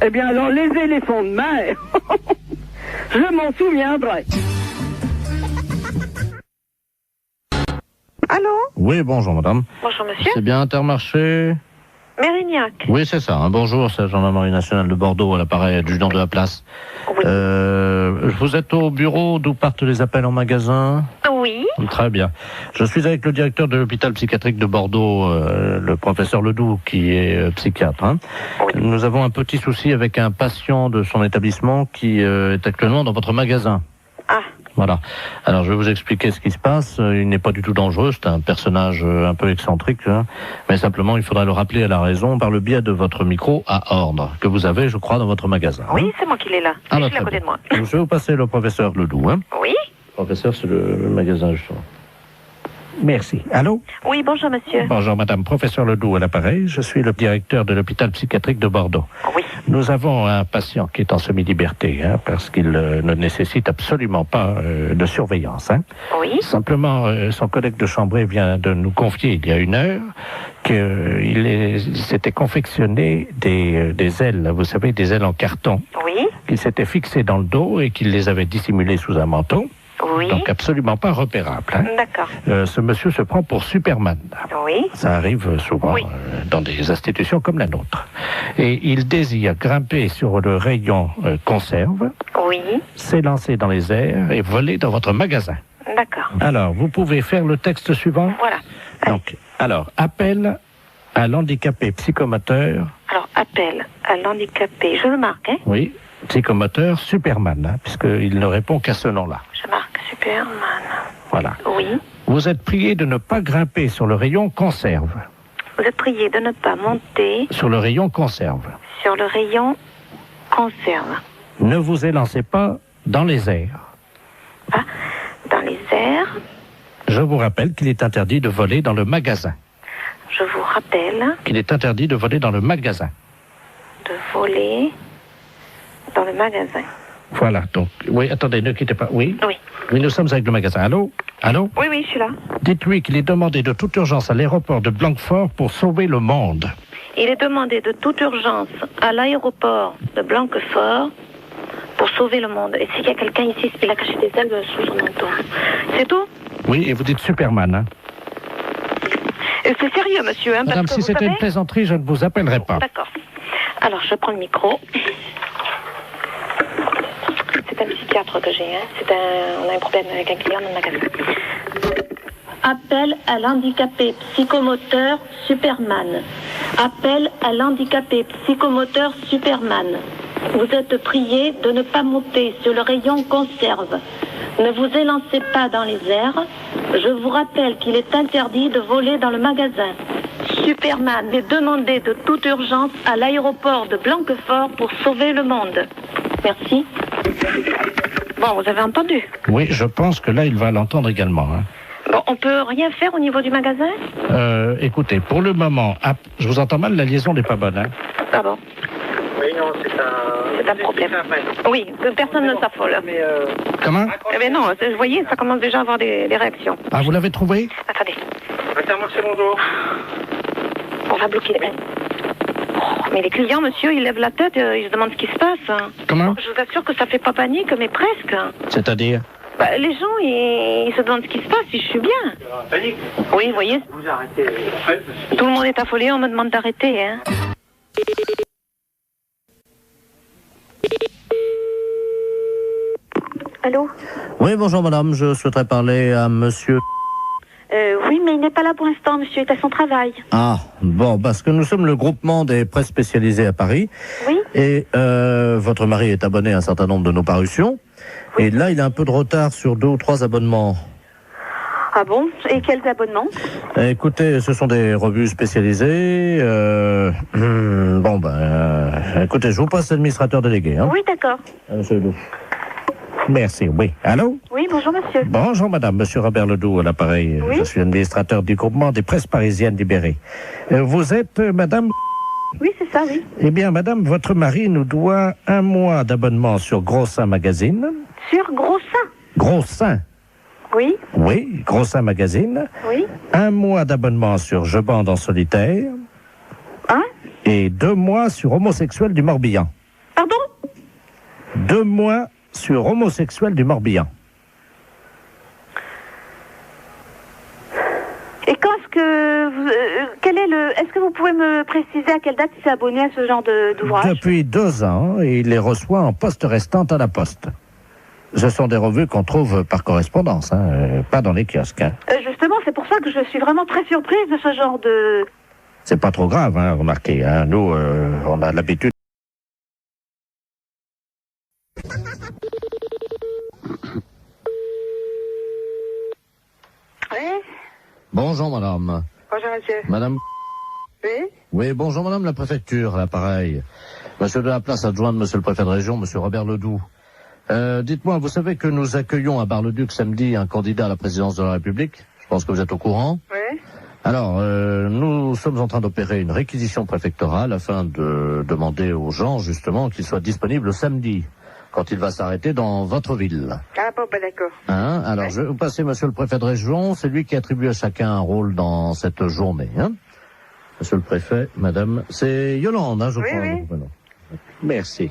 Eh bien, alors, les éléphants de mer, je m'en souviendrai. Allô? Oui, bonjour, madame. Bonjour, monsieur. C'est bien Intermarché? Mérignac. Oui, c'est ça. Hein. Bonjour, c'est la gendarmerie nationale de Bordeaux, à l'appareil adjudant de la place. Oui. Vous êtes au bureau d'où partent les appels en magasin? Oui. Très bien. Je suis avec le directeur de l'hôpital psychiatrique de Bordeaux, le professeur Ledoux, qui est psychiatre. Hein. Oui. Nous avons un petit souci avec un patient de son établissement qui est actuellement dans votre magasin. Ah. Voilà. Alors, je vais vous expliquer ce qui se passe. Il n'est pas du tout dangereux. C'est un personnage un peu excentrique. Hein. Mais simplement, il faudra le rappeler à la raison par le biais de votre micro à ordre, que vous avez, je crois, dans votre magasin. Oui, hein. c'est moi qui l'ai là. Ah, Je bah, suis à très côté bien. de moi. Donc, je vais vous passer le professeur Ledoux. Hein. Oui. Professeur, c'est le magasin, justement. Merci. Allô? Oui, bonjour, monsieur. Bonjour, madame. Professeur Ledoux à l'appareil. Je suis le directeur de l'hôpital psychiatrique de Bordeaux. Oui. Nous avons un patient qui est en semi-liberté, hein, parce qu'il ne nécessite absolument pas de surveillance. Hein. Oui. Simplement, son collègue de chambrée vient de nous confier il y a 1 heure qu'il s'était confectionné des ailes, vous savez, des ailes en carton. Oui. Qu'il s'était fixé dans le dos et qu'il les avait dissimulées sous un manteau. Oui. Donc absolument pas repérable. Hein. D'accord. Ce monsieur se prend pour Superman. Oui. Ça arrive souvent dans des institutions comme la nôtre. Et il désire grimper sur le rayon conserve, Oui. s'élancer dans les airs et voler dans votre magasin. D'accord. Alors, vous pouvez faire le texte suivant. Voilà. Donc, alors, appel à l'handicapé psychomoteur. Alors, appel à l'handicapé. Je le marque, hein? Oui, psychomoteur Superman, hein, puisqu'il ne répond qu'à ce nom-là. Je marque Superman. Voilà. Oui. Vous êtes prié de ne pas grimper sur le rayon conserve. Vous êtes prié de ne pas monter Sur le rayon conserve. sur le rayon conserve. Ne vous élancez pas dans les airs. Ah, dans les airs. Je vous rappelle qu'il est interdit de voler dans le magasin. Je vous rappelle Qu'il est interdit de voler dans le magasin. de voler dans le magasin. Voilà, donc, oui, attendez, ne quittez pas. Oui? Oui. Oui, nous sommes avec le magasin. Allô? Allô? Oui, oui, je suis là. Dites-lui qu'il est demandé de toute urgence à l'aéroport de Blanquefort pour sauver le monde. Il est demandé de toute urgence à l'aéroport de Blanquefort pour sauver le monde. Et s'il y a quelqu'un ici qui a caché des ailes sous son manteau. C'est tout? Oui, et vous dites Superman, hein? C'est sérieux, monsieur, hein? Madame, parce que si c'était une plaisanterie, je ne vous appellerai pas. D'accord. Alors, je prends le micro. C'est un psychiatre que j'ai, hein. On a un problème avec un client dans le magasin. Appel à l'handicapé psychomoteur Superman. Appel à l'handicapé psychomoteur Superman. Vous êtes prié de ne pas monter sur le rayon conserve. Ne vous élancez pas dans les airs. Je vous rappelle qu'il est interdit de voler dans le magasin. Superman est demandé de toute urgence à l'aéroport de Blanquefort pour sauver le monde. Merci. Bon, vous avez entendu. Oui, je pense que là, il va l'entendre également, hein. Bon, on peut rien faire au niveau du magasin? Écoutez, pour le moment, je vous entends mal, la liaison n'est pas bonne, hein. Ah bon? Oui, non, c'est un problème. Oui, que personne ne s'affole. Comment? Eh bien non, vous voyez, ça commence déjà à avoir des réactions. Ah, vous l'avez trouvé? Attendez, Intermarché, bonjour. on va bloquer les mais les clients, monsieur, ils lèvent la tête, ils se demandent ce qui se passe. Comment? Je vous assure que ça fait pas panique, mais presque. C'est-à-dire? Bah, les gens, ils se demandent ce qui se passe, si je suis bien. Panique? Oui, vous voyez. Vous arrêtez. Tout le monde est affolé, on me demande d'arrêter, hein. Allô? Oui, bonjour madame, je souhaiterais parler à monsieur... Oui, mais il n'est pas là pour l'instant, monsieur est à son travail. Ah, bon, parce que nous sommes le groupement des presses spécialisées à Paris. Oui. Et votre mari est abonné à un certain nombre de nos parutions. Oui. Et là, il a un peu de retard sur 2 ou 3 abonnements. Ah bon? Et quels abonnements? Écoutez, ce sont des revues spécialisées. Écoutez, je vous passe l'administrateur délégué. Hein. Oui, d'accord. Monsieur Ledoux. Merci, oui. Allô? Oui, bonjour monsieur. Bonjour madame, monsieur Robert Ledoux à l'appareil. Oui. Je suis administrateur du groupement des presses parisiennes libérées. Vous êtes madame? Oui, c'est ça, oui. Eh bien madame, votre mari nous doit 1 mois d'abonnement sur Gros Seins Magazine. Sur Gros Seins? Gros Seins? Oui. Oui, Gros Seins Magazine. Oui. 1 mois d'abonnement sur Je bande en solitaire. Hein? Et 2 mois sur Homosexuel du Morbihan. Pardon? 2 mois sur Homosexuel du Morbihan. Et quand est-ce que est-ce que vous pouvez me préciser à quelle date il s'est abonné à ce genre d'ouvrage? Depuis 2 ans, et il les reçoit en poste restante à la poste. Ce sont des revues qu'on trouve par correspondance, pas dans les kiosques. Justement, c'est pour ça que je suis vraiment très surprise de ce genre de... C'est pas trop grave, remarquez. Nous, on a l'habitude. Oui. Bonjour madame. Bonjour monsieur. Madame. Oui. Oui, bonjour madame la préfecture, à l'appareil. Monsieur de la place adjoint de monsieur le préfet de région, monsieur Robert Ledoux. Dites-moi, vous savez que nous accueillons à Bar-le-Duc samedi un candidat à la présidence de la République? Je pense que vous êtes au courant. Oui. Alors, nous sommes en train d'opérer une réquisition préfectorale afin de demander aux gens, justement, qu'ils soient disponibles samedi, quand il va s'arrêter dans votre ville. Ah bon, bah d'accord. Alors, ouais. je vais vous passer monsieur le préfet de région, c'est lui qui attribue à chacun un rôle dans cette journée. Monsieur le préfet, madame, c'est Yolande, je crois. Oui. Merci.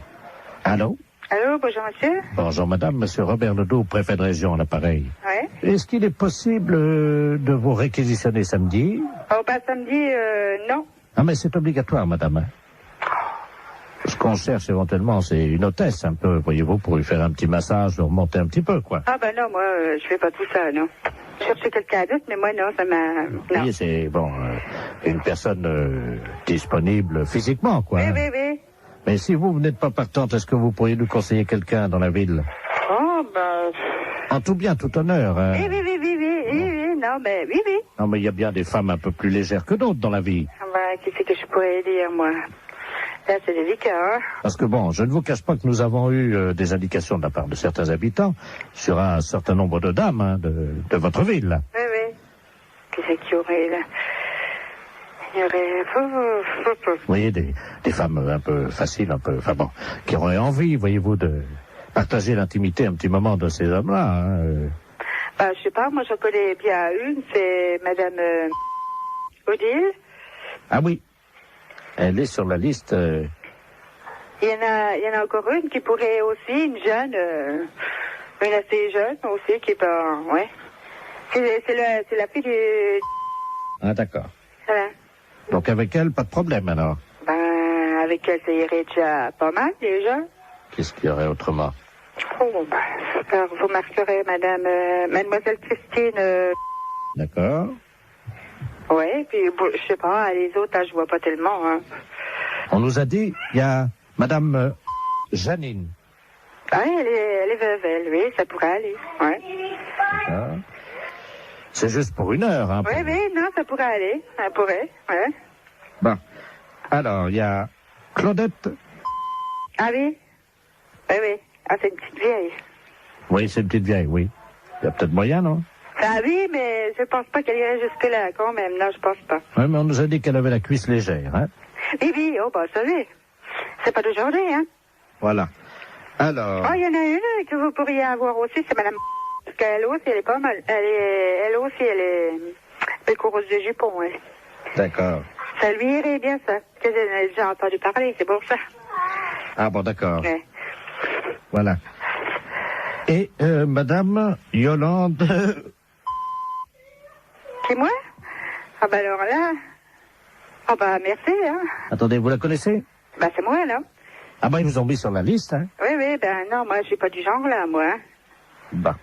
Allô? Allô, bonjour monsieur. Bonjour madame, monsieur Robert Ledoux, préfet de région à l'appareil. Oui. Est-ce qu'il est possible de vous réquisitionner samedi? Oh, bah samedi, non. Ah, mais c'est obligatoire, madame. Ce qu'on cherche éventuellement, c'est une hôtesse, un peu, voyez-vous, pour lui faire un petit massage, remonter un petit peu, quoi. Ah bah non, moi, je fais pas tout ça, non. Je cherchais quelqu'un d'autre, mais moi, non, ça m'a... Non. Oui, c'est, bon, une personne disponible physiquement, quoi. Oui, oui, oui. Mais si vous n'êtes pas partante, est-ce que vous pourriez nous conseiller quelqu'un dans la ville? Oh, bah... En tout bien, tout honneur. Oui, non, mais oui. Non, mais il y a bien des femmes un peu plus légères que d'autres dans la vie. Ah bah, qu'est-ce que je pourrais dire, moi? Là, c'est délicat, Parce que bon, je ne vous cache pas que nous avons eu des indications de la part de certains habitants sur un certain nombre de dames de votre ville. Oui. Qu'est-ce qu'il y aurait, là? Il y aurait... Vous voyez, des femmes un peu faciles, un peu... Enfin bon, qui auraient envie, voyez-vous, de partager l'intimité un petit moment de ces hommes-là. Bah, je sais pas, moi, j'en connais bien une, c'est madame Odile. Ah oui. Elle est sur la liste. Il y en a encore une qui pourrait aussi, une jeune, une assez jeune aussi, qui est pas, ouais. C'est la fille du... Ah, d'accord. Voilà. Donc avec elle, pas de problème alors? Ben, avec elle, ça irait déjà pas mal, déjà. Qu'est-ce qu'il y aurait autrement? Oh, ben, alors, vous marquerez mademoiselle Christine... D'accord. Ouais, puis, bon, je sais pas, les autres, là, je vois pas tellement, On nous a dit, il y a madame Janine. Ah, elle est veuve, elle, oui, ça pourrait aller, ouais. D'accord. C'est juste pour 1 heure, hein. Oui, non, ça pourrait aller, ça pourrait, ouais. Bon. Alors, il y a Claudette. Ah oui? Oui. Ah, c'est une petite vieille. Oui, c'est une petite vieille, oui. Il y a peut-être moyen, non? Ah oui, mais je pense pas qu'elle irait jusque-là, quand même. Non, je pense pas. Oui, mais on nous a dit qu'elle avait la cuisse légère, hein? Oui, oh, bah, ça oui. C'est pas d'aujourd'hui, hein? Voilà. Alors... Oh, il y en a une que vous pourriez avoir aussi, c'est madame... Parce qu'elle aussi, elle est pas mal. Elle aussi, elle est coureuse de jupons, ouais. D'accord. Ça lui irait bien, ça. Parce que j'en ai déjà entendu parler, c'est pour ça. Ah bon, d'accord. Ouais. Voilà. Et madame Yolande... C'est moi? Ah bah alors là... Ah bah merci, hein. Attendez, vous la connaissez? Bah c'est moi, là. Ah bah ils vous ont mis sur la liste, hein? Oui, ben non, moi je suis pas du genre, là, moi. Bah,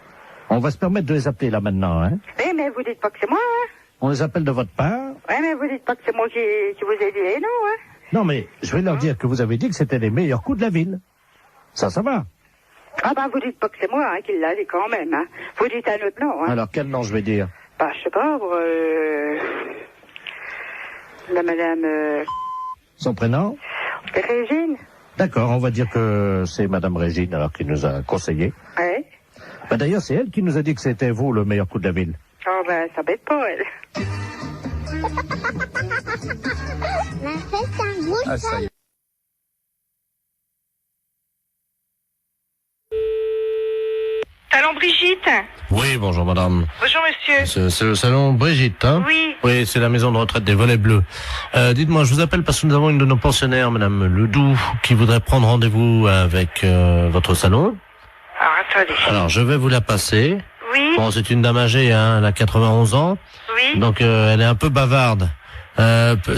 on va se permettre de les appeler là maintenant, hein? Oui, mais vous dites pas que c'est moi, hein? On les appelle de votre part? Oui, mais vous dites pas que c'est moi qui vous ai dit, non, hein? Non, mais je vais leur dire que vous avez dit que c'était les meilleurs coups de la ville. Ça va. Ah bah vous dites pas que c'est moi, hein, qui l'a dit quand même, hein? Vous dites un autre nom, hein? Alors, quel nom je vais dire? Bah, je sais pas, la madame... Son prénom? Régine. D'accord, on va dire que c'est madame Régine, alors qui nous a conseillé. Ouais. Bah, d'ailleurs, c'est elle qui nous a dit que c'était vous le meilleur coup de la ville. Oh, ben, ça bête pas, elle. La fête un gros salon. Salon Brigitte. Oui, bonjour madame. Bonjour monsieur. C'est le salon Brigitte, hein? Oui. Oui, c'est la maison de retraite des Volets Bleus. Dites-moi, je vous appelle parce que nous avons une de nos pensionnaires, madame Ledoux, qui voudrait prendre rendez-vous avec votre salon. Alors, attendez. Alors, je vais vous la passer. Oui. Bon, c'est une dame âgée, hein, elle a 91 ans. Oui. Donc, elle est un peu bavarde.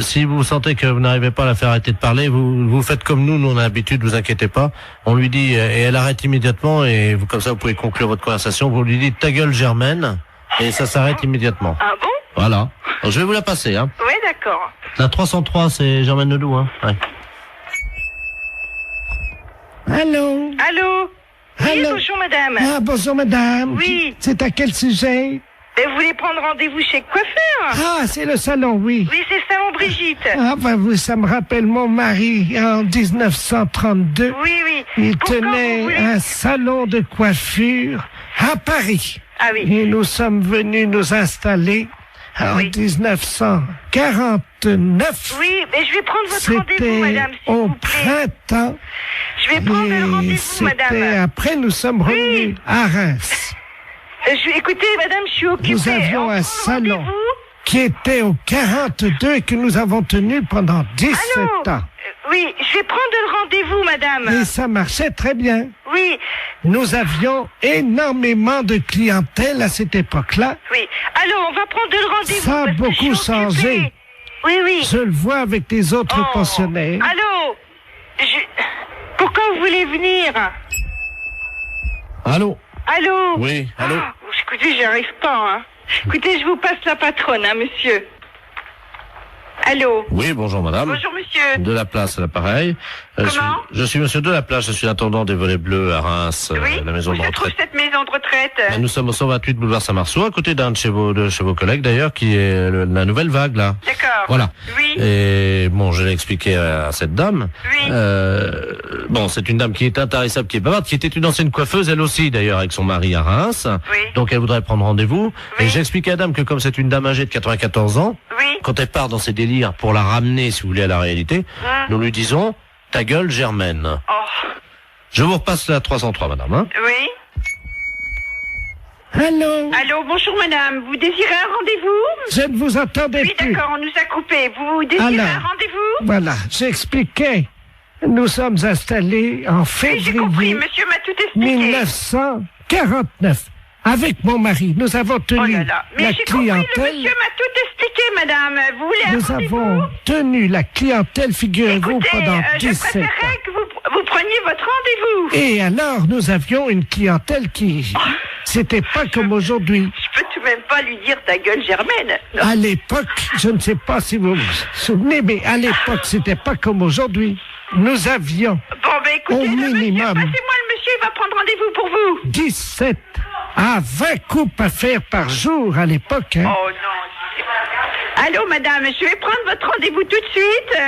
Si vous sentez que vous n'arrivez pas à la faire arrêter de parler, vous faites comme nous on a l'habitude, vous inquiétez pas. On lui dit, et elle arrête immédiatement, et vous, comme ça vous pouvez conclure votre conversation, vous lui dites ta gueule Germaine, et ça s'arrête immédiatement. Ah bon? Voilà. Alors, je vais vous la passer, hein. Oui, d'accord. La 303, c'est Germaine Ledoux, hein. Ouais. Allô? Allô? Oui, Allô? bonjour madame. Ah, bonjour madame. Oui. C'est à quel sujet? Vous voulez prendre rendez-vous chez le coiffeur? Ah, c'est le salon, oui. Oui, c'est le salon Brigitte. Ah, ben, ça me rappelle mon mari en 1932. Oui, oui. Il tenait un salon de coiffure à Paris. Ah oui. Et nous sommes venus nous installer en 1949. Oui, mais je vais prendre votre rendez-vous, madame, s'il au vous plaît. printemps. Je vais prendre le rendez-vous, madame. Après, nous sommes revenus à Reims. Écoutez, madame, je suis occupée. Nous avions un salon qui était au 42 et que nous avons tenu pendant 17 ans. Oui, je vais prendre le rendez-vous, madame. Et ça marchait très bien. Oui. Nous avions énormément de clientèle à cette époque-là. Oui. Allô, on va prendre le rendez-vous. Ça a beaucoup changé. Oui, oui. Je le vois avec les autres pensionnaires. Allô? Pourquoi vous voulez venir? Allô? Allô? Oui, allô? Écoutez, j'y arrive pas, hein. Écoutez, je vous passe la patronne, hein, monsieur. Allô? Oui, bonjour madame. Bonjour monsieur. De la place à l'appareil. Je suis monsieur de la place, je suis intendant des Volets Bleus à Reims, la maison de Où se trouve retraite. cette maison de retraite? Nous sommes au 128 boulevard Saint-Marceau, à côté d'un de chez vos collègues d'ailleurs, qui est la nouvelle vague là. D'accord. Voilà. Oui. Et bon, je l'ai expliqué à cette dame. Oui. Bon, c'est une dame qui est intarissable, qui est bavarde, qui était une ancienne coiffeuse, elle aussi d'ailleurs, avec son mari à Reims. Oui. Donc elle voudrait prendre rendez-vous. Et j'ai expliqué à la dame que comme c'est une dame âgée de 94 ans, quand elle part dans ses délires pour la ramener, si vous voulez, à la réalité, nous lui disons ta gueule Germaine. Je vous repasse la 303, madame. Hein. Oui. Allô? Allô, bonjour madame. Vous désirez un rendez-vous? Je ne vous entendais plus. Oui, d'accord, on nous a coupé. Vous désirez un rendez-vous? Voilà, j'expliquais. Nous sommes installés en février j'ai compris, monsieur m'a tout expliqué. 1949. Avec mon mari, nous avons tenu Mais la j'ai compris, clientèle. le monsieur m'a tout expliqué, madame. Vous voulez un Nous rendez-vous? avons tenu la clientèle, figurez-vous, pendant 17 ans. Je préférerais que vous preniez votre rendez-vous. Et alors, nous avions une clientèle qui... C'était pas comme aujourd'hui. Je peux tout de même pas lui dire ta gueule Germaine. Non. À l'époque, je ne sais pas si vous vous souvenez, mais à l'époque, c'était pas comme aujourd'hui. Nous avions, écoutez, au minimum, passez-moi le monsieur, il va prendre rendez-vous pour vous. 17 à 20 coupes à faire par jour à l'époque. Hein. Oh non. Allô, madame, je vais prendre votre rendez-vous tout de suite.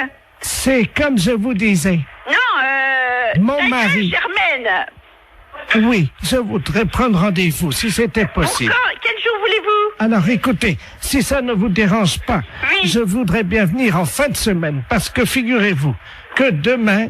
C'est comme je vous disais. Non, mon mari. Germaine. Oui, je voudrais prendre rendez-vous, si c'était possible. Pourquoi? Quel jour voulez-vous? Alors écoutez, si ça ne vous dérange pas, je voudrais bien venir en fin de semaine, parce que figurez-vous que demain,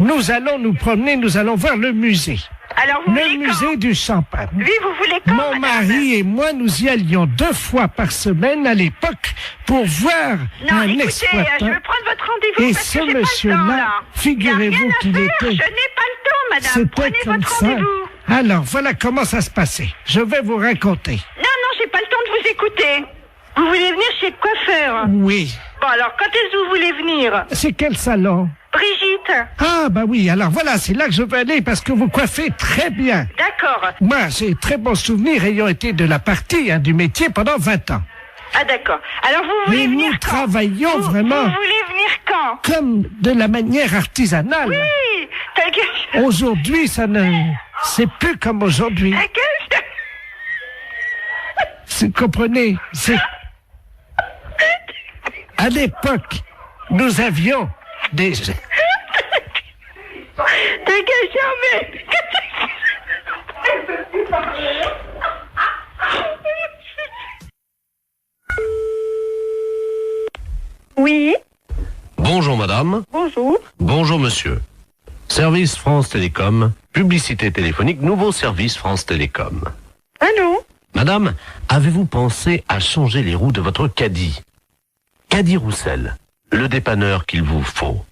nous allons nous promener, nous allons voir le musée. Alors vous le musée du champagne. Oui, vous voulez quand, Mon mari et moi, nous y allions 2 fois par semaine à l'époque pour voir un exploitant. Je veux prendre votre rendez-vous et parce ce que j'ai monsieur-là, figurez-vous qu'il était... Je n'ai pas le temps, madame. C'était Prenez comme votre ça. rendez-vous. Alors, voilà comment ça se passait. Je vais vous raconter. Non, j'ai pas le temps de vous écouter. Vous voulez venir chez le coiffeur? Oui. Bon, alors, quand est-ce que vous voulez venir? C'est quel salon? Brigitte. Ah, bah oui, alors voilà, c'est là que je veux aller parce que vous coiffez très bien. D'accord. Moi, j'ai très bons souvenirs ayant été de la partie, du métier pendant 20 ans. Ah, d'accord. Alors, vous voulez venir nous quand? travaillons vraiment... Vous voulez venir quand? Comme de la manière artisanale. Oui. Aujourd'hui, ça ne... C'est plus comme aujourd'hui. Vous comprenez? C'est... À l'époque, nous avions des... Oui. Bonjour madame. Bonjour. Bonjour monsieur. Service France Télécom, publicité téléphonique, nouveau service France Télécom. Allô? Madame, avez-vous pensé à changer les roues de votre caddie? Caddie Roussel, le dépanneur qu'il vous faut.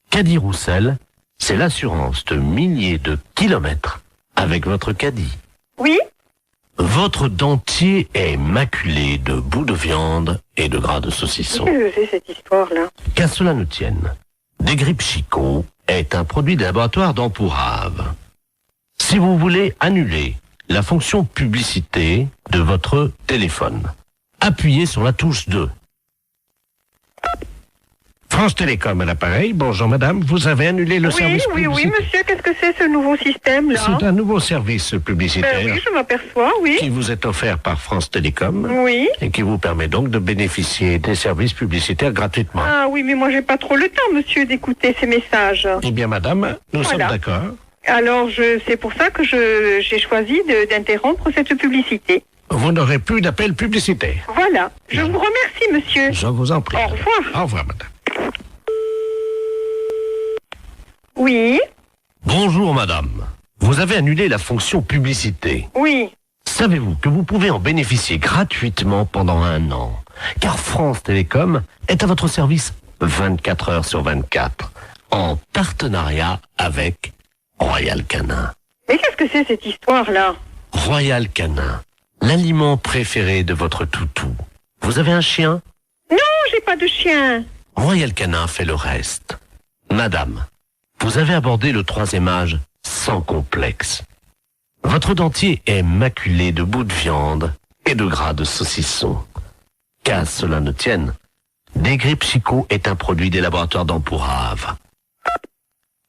Caddie Roussel, c'est l'assurance de milliers de kilomètres avec votre caddie. Oui. Votre dentier est maculé de bouts de viande et de gras de saucisson. Qu'est-ce que c'est cette histoire-là? Qu'à cela ne tienne, Desgrippes Chicot est un produit des laboratoires d'Empourave. Si vous voulez annuler la fonction publicité de votre téléphone, appuyez sur la touche 2. France Télécom à l'appareil. Bonjour madame, vous avez annulé le service publicitaire. Oui, monsieur, qu'est-ce que c'est ce nouveau système-là? C'est un nouveau service publicitaire. Oui, je m'aperçois, oui. Qui vous est offert par France Télécom. Oui. Et qui vous permet donc de bénéficier des services publicitaires gratuitement. Ah oui, mais moi j'ai pas trop le temps, monsieur, d'écouter ces messages. Eh bien madame, nous sommes d'accord. Alors, c'est pour ça que j'ai choisi d'interrompre cette publicité. Vous n'aurez plus d'appel publicitaire. Voilà. Je vous remercie, monsieur. Je vous en prie. Au revoir. Au revoir, madame. Oui. Bonjour, madame. Vous avez annulé la fonction publicité. Oui. Savez-vous que vous pouvez en bénéficier gratuitement pendant 1 an? Car France Télécom est à votre service 24 heures sur 24, en partenariat avec Royal Canin. Mais qu'est-ce que c'est cette histoire-là? Royal Canin, l'aliment préféré de votre toutou. Vous avez un chien? Non, j'ai pas de chien. Royal Canin fait le reste. Madame, vous avez abordé le 3e âge sans complexe. Votre dentier est maculé de bouts de viande et de gras de saucisson. Qu'à cela ne tienne, Desgrippes Chicot est un produit des laboratoires d'Empourave.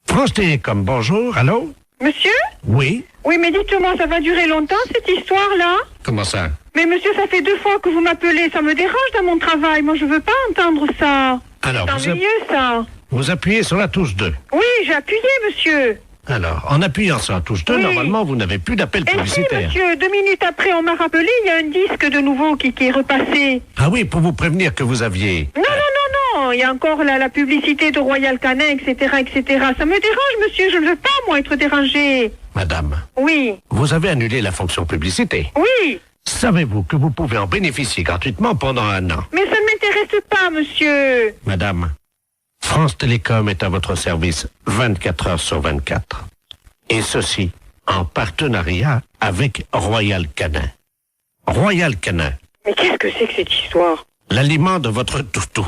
France Télécom, bonjour, allô? Monsieur? Oui? Oui, mais dites-moi, ça va durer longtemps cette histoire-là? Comment ça? Mais monsieur, ça fait 2 fois que vous m'appelez, ça me dérange dans mon travail, moi je veux pas entendre ça. Alors, c'est ennuyeux ça. Vous appuyez sur la touche 2. Oui, j'ai appuyé, monsieur. Alors, en appuyant sur la touche 2, normalement, vous n'avez plus d'appel publicitaire. Et si, monsieur, 2 minutes après, on m'a rappelé, il y a un disque de nouveau qui est repassé. Ah oui, pour vous prévenir que vous aviez... Non, il y a encore la publicité de Royal Canin, etc., etc. Ça me dérange, monsieur, je ne veux pas, moi, être dérangé. Madame. Oui. Vous avez annulé la fonction publicité. Oui. Savez-vous que vous pouvez en bénéficier gratuitement pendant 1 an? Mais ça ne m'intéresse pas, monsieur. Madame, France Télécom est à votre service 24 heures sur 24. Et ceci en partenariat avec Royal Canin. Royal Canin. Mais qu'est-ce que c'est que cette histoire? L'aliment de votre toutou.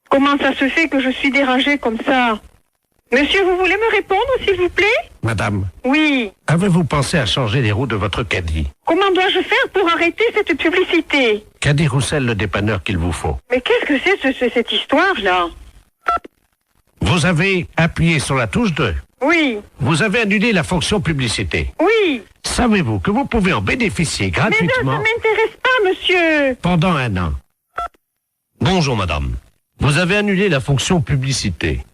Comment ça se fait que je suis dérangée comme ça? Monsieur, vous voulez me répondre, s'il vous plaît? Madame. Oui. Avez-vous pensé à changer les roues de votre caddie? Comment dois-je faire pour arrêter cette publicité? Caddie Roussel, le dépanneur qu'il vous faut. Mais qu'est-ce que c'est cette histoire-là? Vous avez appuyé sur la touche 2. Oui. Vous avez annulé la fonction publicité. Oui. Savez-vous que vous pouvez en bénéficier gratuitement? Mais ça ne m'intéresse pas, monsieur. Pendant 1 an. Bonjour, madame. Vous avez annulé la fonction publicité.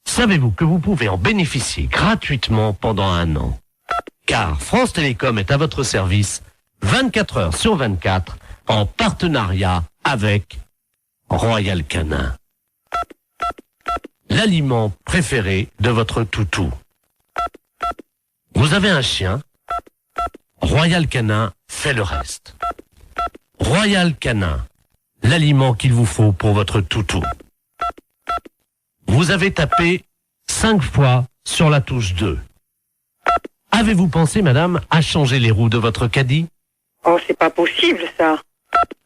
Savez-vous que vous pouvez en bénéficier gratuitement pendant 1 an? Car France Télécom est à votre service 24 heures sur 24 en partenariat avec Royal Canin. L'aliment préféré de votre toutou. Vous avez un chien? Royal Canin fait le reste. Royal Canin, l'aliment qu'il vous faut pour votre toutou. Vous avez tapé 5 fois sur la touche 2. Avez-vous pensé, madame, à changer les roues de votre caddie? Oh, c'est pas possible, ça.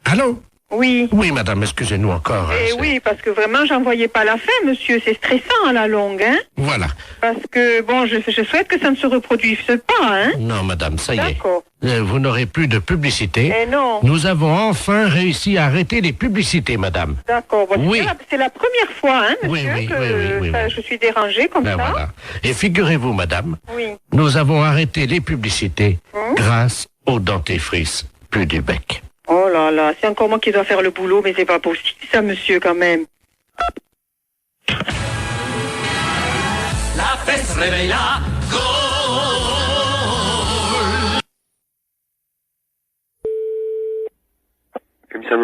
Allô? Oui. Oui, madame, excusez-nous encore. Eh oui, parce que vraiment, j'en voyais pas la fin, monsieur. C'est stressant à la longue, hein? Voilà. Parce que, bon, je souhaite que ça ne se reproduise pas, hein? Non, madame, ça y est. D'accord. Vous n'aurez plus de publicité. Eh non. Nous avons enfin réussi à arrêter les publicités, madame. D'accord. Bon, oui. C'est la première fois, hein, monsieur, oui, je suis dérangée comme ça. Voilà. Et figurez-vous, madame, oui. Nous avons arrêté les publicités grâce au dentifrice plus du bec. Oh là là, c'est encore moi qui dois faire le boulot, mais c'est pas possible ça, monsieur, quand même. La fesse réveille la Gaule.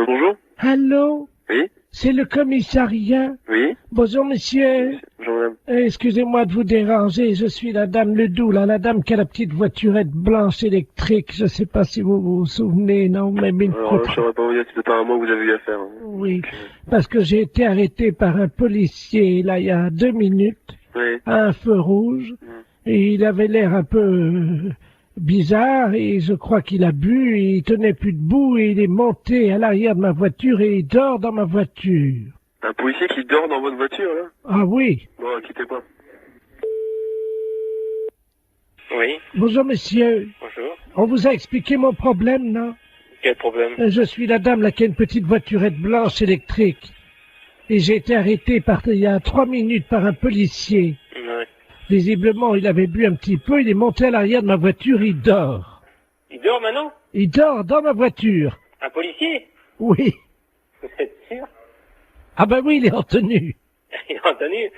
Bonjour. Allô? Oui? C'est le commissariat. Oui. Bonjour, monsieur. Bonjour, madame. Excusez-moi de vous déranger, je suis la dame Ledoux, là, la dame qui a la petite voiturette blanche électrique. Je sais pas si vous vous souvenez, non, mais une Alors, je saurais pas vous dire, c'est apparemment vous avez eu affaire. Hein. Oui, parce que j'ai été arrêté par un policier, là, il y a 2 minutes, Oui. à un feu rouge, et il avait l'air un peu bizarre, et je crois qu'il a bu, et il tenait plus debout, et il est monté à l'arrière de ma voiture, et il dort dans ma voiture. Un policier qui dort dans votre voiture, là? Ah oui. Bon, quittez pas. Oui. Bonjour, monsieur. Bonjour. On vous a expliqué mon problème, non? Quel problème? Je suis la dame là qui a une petite voiturette blanche électrique. Et j'ai été arrêté il y a 3 minutes par un policier. Ouais. Visiblement, il avait bu un petit peu, il est monté à l'arrière de ma voiture, il dort. Il dort maintenant? Il dort dans ma voiture. Un policier? Oui. Vous êtes sûr? Ah ben oui, il est en tenue. Il a entendu.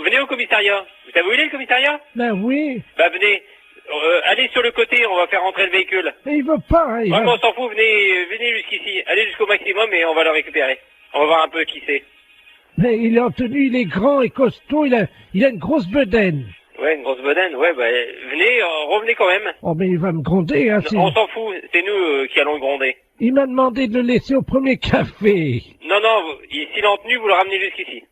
Venez au commissariat. Vous savez où il est, le commissariat? Ben oui. Bah, venez. Allez sur le côté, on va faire rentrer le véhicule. Mais il veut pas, hein. Vraiment, on s'en fout, venez jusqu'ici. Allez jusqu'au maximum et on va le récupérer. On va voir un peu qui c'est. Mais il est en tenue, il est grand et costaud, il a une grosse bedaine. Ouais, une grosse bedaine, ouais, bah, venez, revenez quand même. Oh, mais il va me gronder, hein. On s'en fout, c'est nous qui allons le gronder. Il m'a demandé de le laisser au premier café. Non, s'il est en tenue, vous le ramenez jusqu'ici.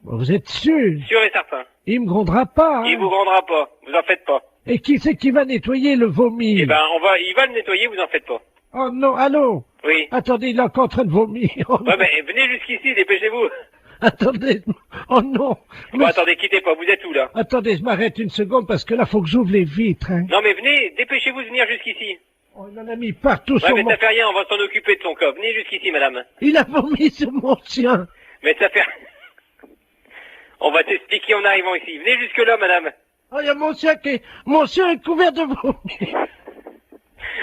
Vous êtes sûr? Sûr et certain. Il me grondera pas, hein. Il vous grondera pas, vous en faites pas. Et qui c'est qui va nettoyer le vomi? Eh ben, il va le nettoyer, vous en faites pas. Oh non, allô? Oui. Attendez, il est encore en train de vomir. Oh, ouais, mais venez jusqu'ici, dépêchez-vous. Attendez, oh non. Bon, attendez, quittez pas, vous êtes où, là? Attendez, je m'arrête une seconde parce que là, faut que j'ouvre les vitres, hein. Non, mais venez, dépêchez-vous de venir jusqu'ici. Oh, il en a mis partout ouais, sur mais mon... ça fait rien, on va s'en occuper de son cas. Venez jusqu'ici, madame. Il a vomi sur mon chien. Mais ça fait... On va t'expliquer en arrivant ici. Venez jusque-là, madame. Oh, il y a mon chien est couvert de vomi.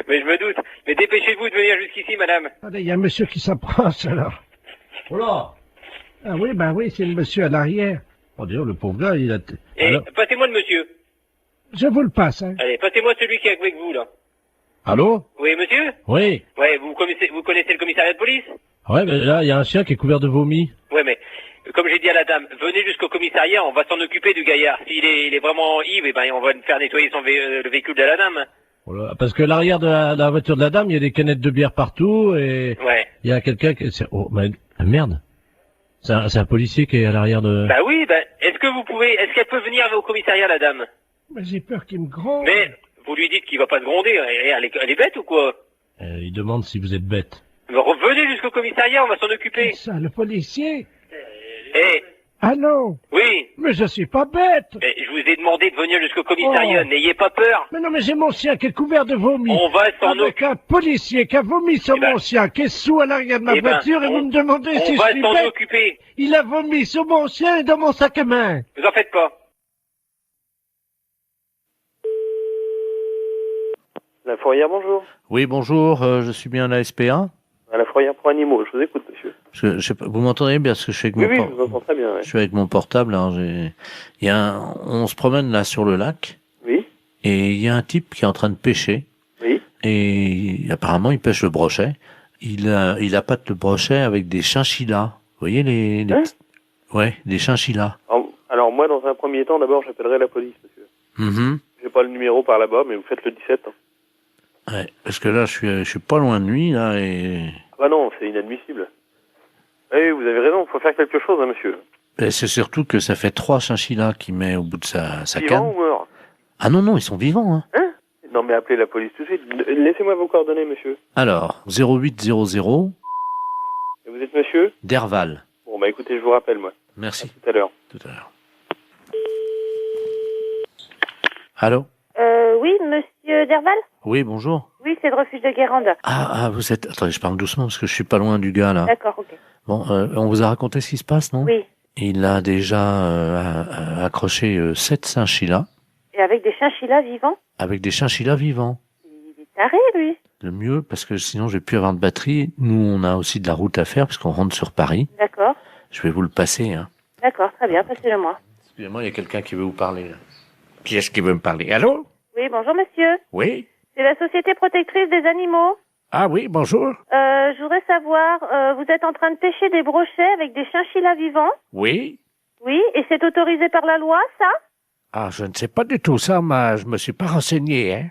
Mais je me doute. Mais dépêchez-vous de venir jusqu'ici, madame. Attendez, il y a un monsieur qui s'approche, alors. Oh là. Ah oui, ben oui, c'est le monsieur à l'arrière. On dirait le pauvre gars, il a... Et alors... passez-moi le monsieur. Je vous le passe, hein. Allez, passez-moi celui qui est avec vous, là. Allô? Oui, monsieur? Oui. Ouais, vous connaissez le commissariat de police? Ouais, mais là, il y a un chien qui est couvert de vomi. Ouais, mais, comme j'ai dit à la dame, venez jusqu'au commissariat, on va s'en occuper du gaillard. S'il est vraiment ivre, eh ben, on va faire nettoyer le véhicule de la dame. Voilà, parce que l'arrière de la voiture de la dame, il y a des canettes de bière partout, et... Ouais. Il y a quelqu'un qui... Oh, mais, merde. C'est un policier qui est à l'arrière de... Bah oui, est-ce qu'elle peut venir au commissariat, la dame? Mais j'ai peur qu'il me gronde. Mais, vous lui dites qu'il va pas se gronder, elle est bête ou quoi? Il demande si vous êtes bête. Revenez jusqu'au commissariat, on va s'en occuper. Ça, le policier? Ah non? Oui. Mais je suis pas bête. Mais je vous ai demandé de venir jusqu'au commissariat, n'ayez pas peur. Mais non, mais j'ai mon chien qui est couvert de vomi. On va s'en occuper. Avec un policier qui a vomi sur mon chien, qui est sous à l'arrière de ma voiture, et vous me demandez si je suis bête. On va s'en occuper. Il a vomi sur mon chien et dans mon sac à main. Vous en faites pas. La fourrière, bonjour. Oui, bonjour, je suis bien à la SPA. À la fourrière pour animaux, je vous écoute, monsieur. Je sais pas, vous m'entendez bien, parce que je suis avec oui, je vous entends très bien. Ouais. Je suis avec mon portable, alors on se promène là sur le lac. Oui. Et il y a un type qui est en train de pêcher. Oui. Et apparemment, il pêche le brochet. Il appâte le brochet avec des chinchillas. Vous voyez les ouais, des chinchillas. Alors moi, dans un premier temps, d'abord, j'appellerai la police, monsieur. J'ai pas le numéro par là-bas, mais vous faites le 17. Hein. Ouais, parce que là, je suis pas loin de lui, là, et... Ah bah non, c'est inadmissible. Oui, vous avez raison, il faut faire quelque chose, hein, monsieur. Et c'est surtout que ça fait 3 chinchillas qu'il met au bout de sa canne. Vivants ou morts? Ah non, ils sont vivants, hein. Non, mais appelez la police tout de suite. Laissez-moi vos coordonnées, monsieur. Alors, 0800... Et vous êtes monsieur? Derval. Bon, bah écoutez, je vous rappelle, moi. Merci. À tout à l'heure. Tout à l'heure. Allô? Oui, monsieur Derval? Oui, bonjour. Oui, c'est le refuge de Guérande. Ah, vous êtes... Attendez, je parle doucement parce que je suis pas loin du gars, là. D'accord, ok. Bon, on vous a raconté ce qui se passe, non? Oui. Il a déjà accroché 7 chinchillas. Et avec des chinchillas vivants? Avec des chinchillas vivants. Il est taré, lui. Le mieux, parce que sinon je vais plus avoir de batterie. Nous, on a aussi de la route à faire, parce qu'on rentre sur Paris. D'accord. Je vais vous le passer, hein. D'accord, très bien, passez-le-moi. Excusez-moi, il y a quelqu'un qui veut vous parler, là. Qui est-ce qui veut me parler? Allô? Oui, bonjour, monsieur. Oui? C'est la Société protectrice des animaux. Ah oui, bonjour. Je voudrais savoir, vous êtes en train de pêcher des brochets avec des chinchillas vivants? Oui. Oui, et c'est autorisé par la loi, ça? Ah, je ne sais pas du tout ça, mais je me suis pas renseigné, hein.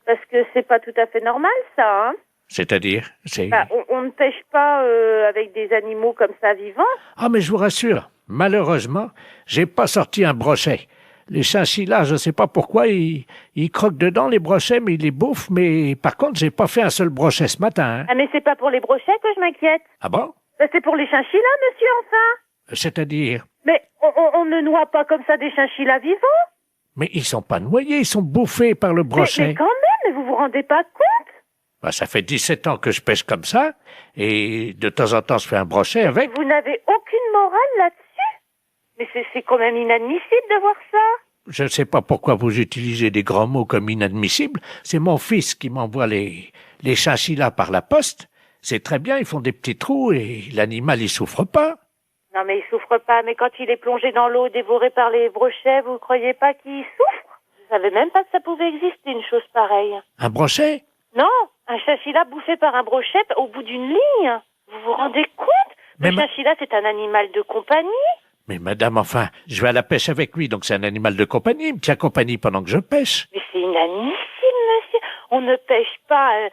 Parce que c'est pas tout à fait normal, ça, hein? C'est-à-dire, c'est... Bah, on ne pêche pas avec des animaux comme ça vivants. Ah, mais je vous rassure, malheureusement, j'ai pas sorti un brochet. Les chinchillas, je sais pas pourquoi, ils croquent dedans les brochets, mais ils les bouffent, mais par contre, j'ai pas fait un seul brochet ce matin, hein. Ah, mais c'est pas pour les brochets que je m'inquiète. Ah bon? Bah, c'est pour les chinchillas, monsieur, enfin. C'est-à-dire... Mais on ne noie pas comme ça des chinchillas vivants. Mais ils sont pas noyés, ils sont bouffés par le brochet. Mais quand même, vous vous rendez pas compte? Bah, ça fait 17 ans que je pêche comme ça, et de temps en temps, je fais un brochet avec. Vous n'avez aucune morale là-dessus? Mais c'est quand même inadmissible de voir ça. Je ne sais pas pourquoi vous utilisez des grands mots comme inadmissibles. C'est mon fils qui m'envoie les chinchillas par la poste. C'est très bien, ils font des petits trous et l'animal, il souffre pas. Non, mais il souffre pas. Mais quand il est plongé dans l'eau, dévoré par les brochets, vous croyez pas qu'il souffre? Je savais même pas que ça pouvait exister, une chose pareille. Un brochet? Non, un chinchilla bouffé par un brochet au bout d'une ligne. Vous vous rendez compte? Le chinchilla, c'est un animal de compagnie. Mais madame, enfin, je vais à la pêche avec lui, donc c'est un animal de compagnie. Il me tient compagnie pendant que je pêche. Mais c'est inadmissible, monsieur. On ne pêche pas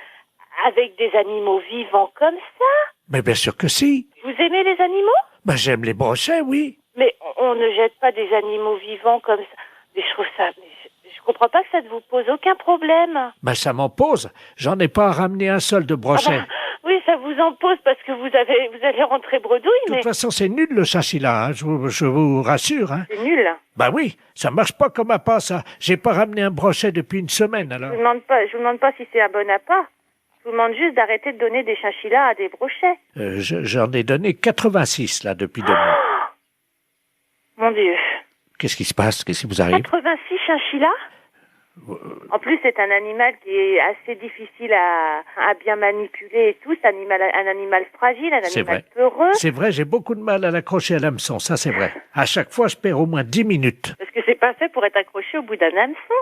avec des animaux vivants comme ça. Mais bien sûr que si. Vous aimez les animaux? Ben, j'aime les brochets, oui. Mais on ne jette pas des animaux vivants comme ça. Mais je trouve ça... Je comprends pas que ça ne vous pose aucun problème. Ben, ça m'en pose. J'en ai pas ramené un seul de brochet. Ah bah, oui, ça vous en pose parce que vous allez rentrer bredouille, mais... De toute façon, c'est nul le chinchilla, hein, je vous rassure. Hein. C'est nul. Ben oui, ça marche pas comme appât, ça. J'ai pas ramené un brochet depuis une semaine, alors. Je vous demande pas si c'est un bon appât. Je vous demande juste d'arrêter de donner des chinchillas à des brochets. J'en ai donné 86, là, depuis 2 mois. Mon Dieu. Qu'est-ce qui se passe? Qu'est-ce qui vous arrive? 86 chinchillas? En plus, c'est un animal qui est assez difficile à bien manipuler et tout. C'est un animal fragile, un animal peureux. C'est vrai, j'ai beaucoup de mal à l'accrocher à l'hameçon, ça c'est vrai. À chaque fois, je perds au moins 10 minutes. Parce que c'est pas fait pour être accroché au bout d'un hameçon.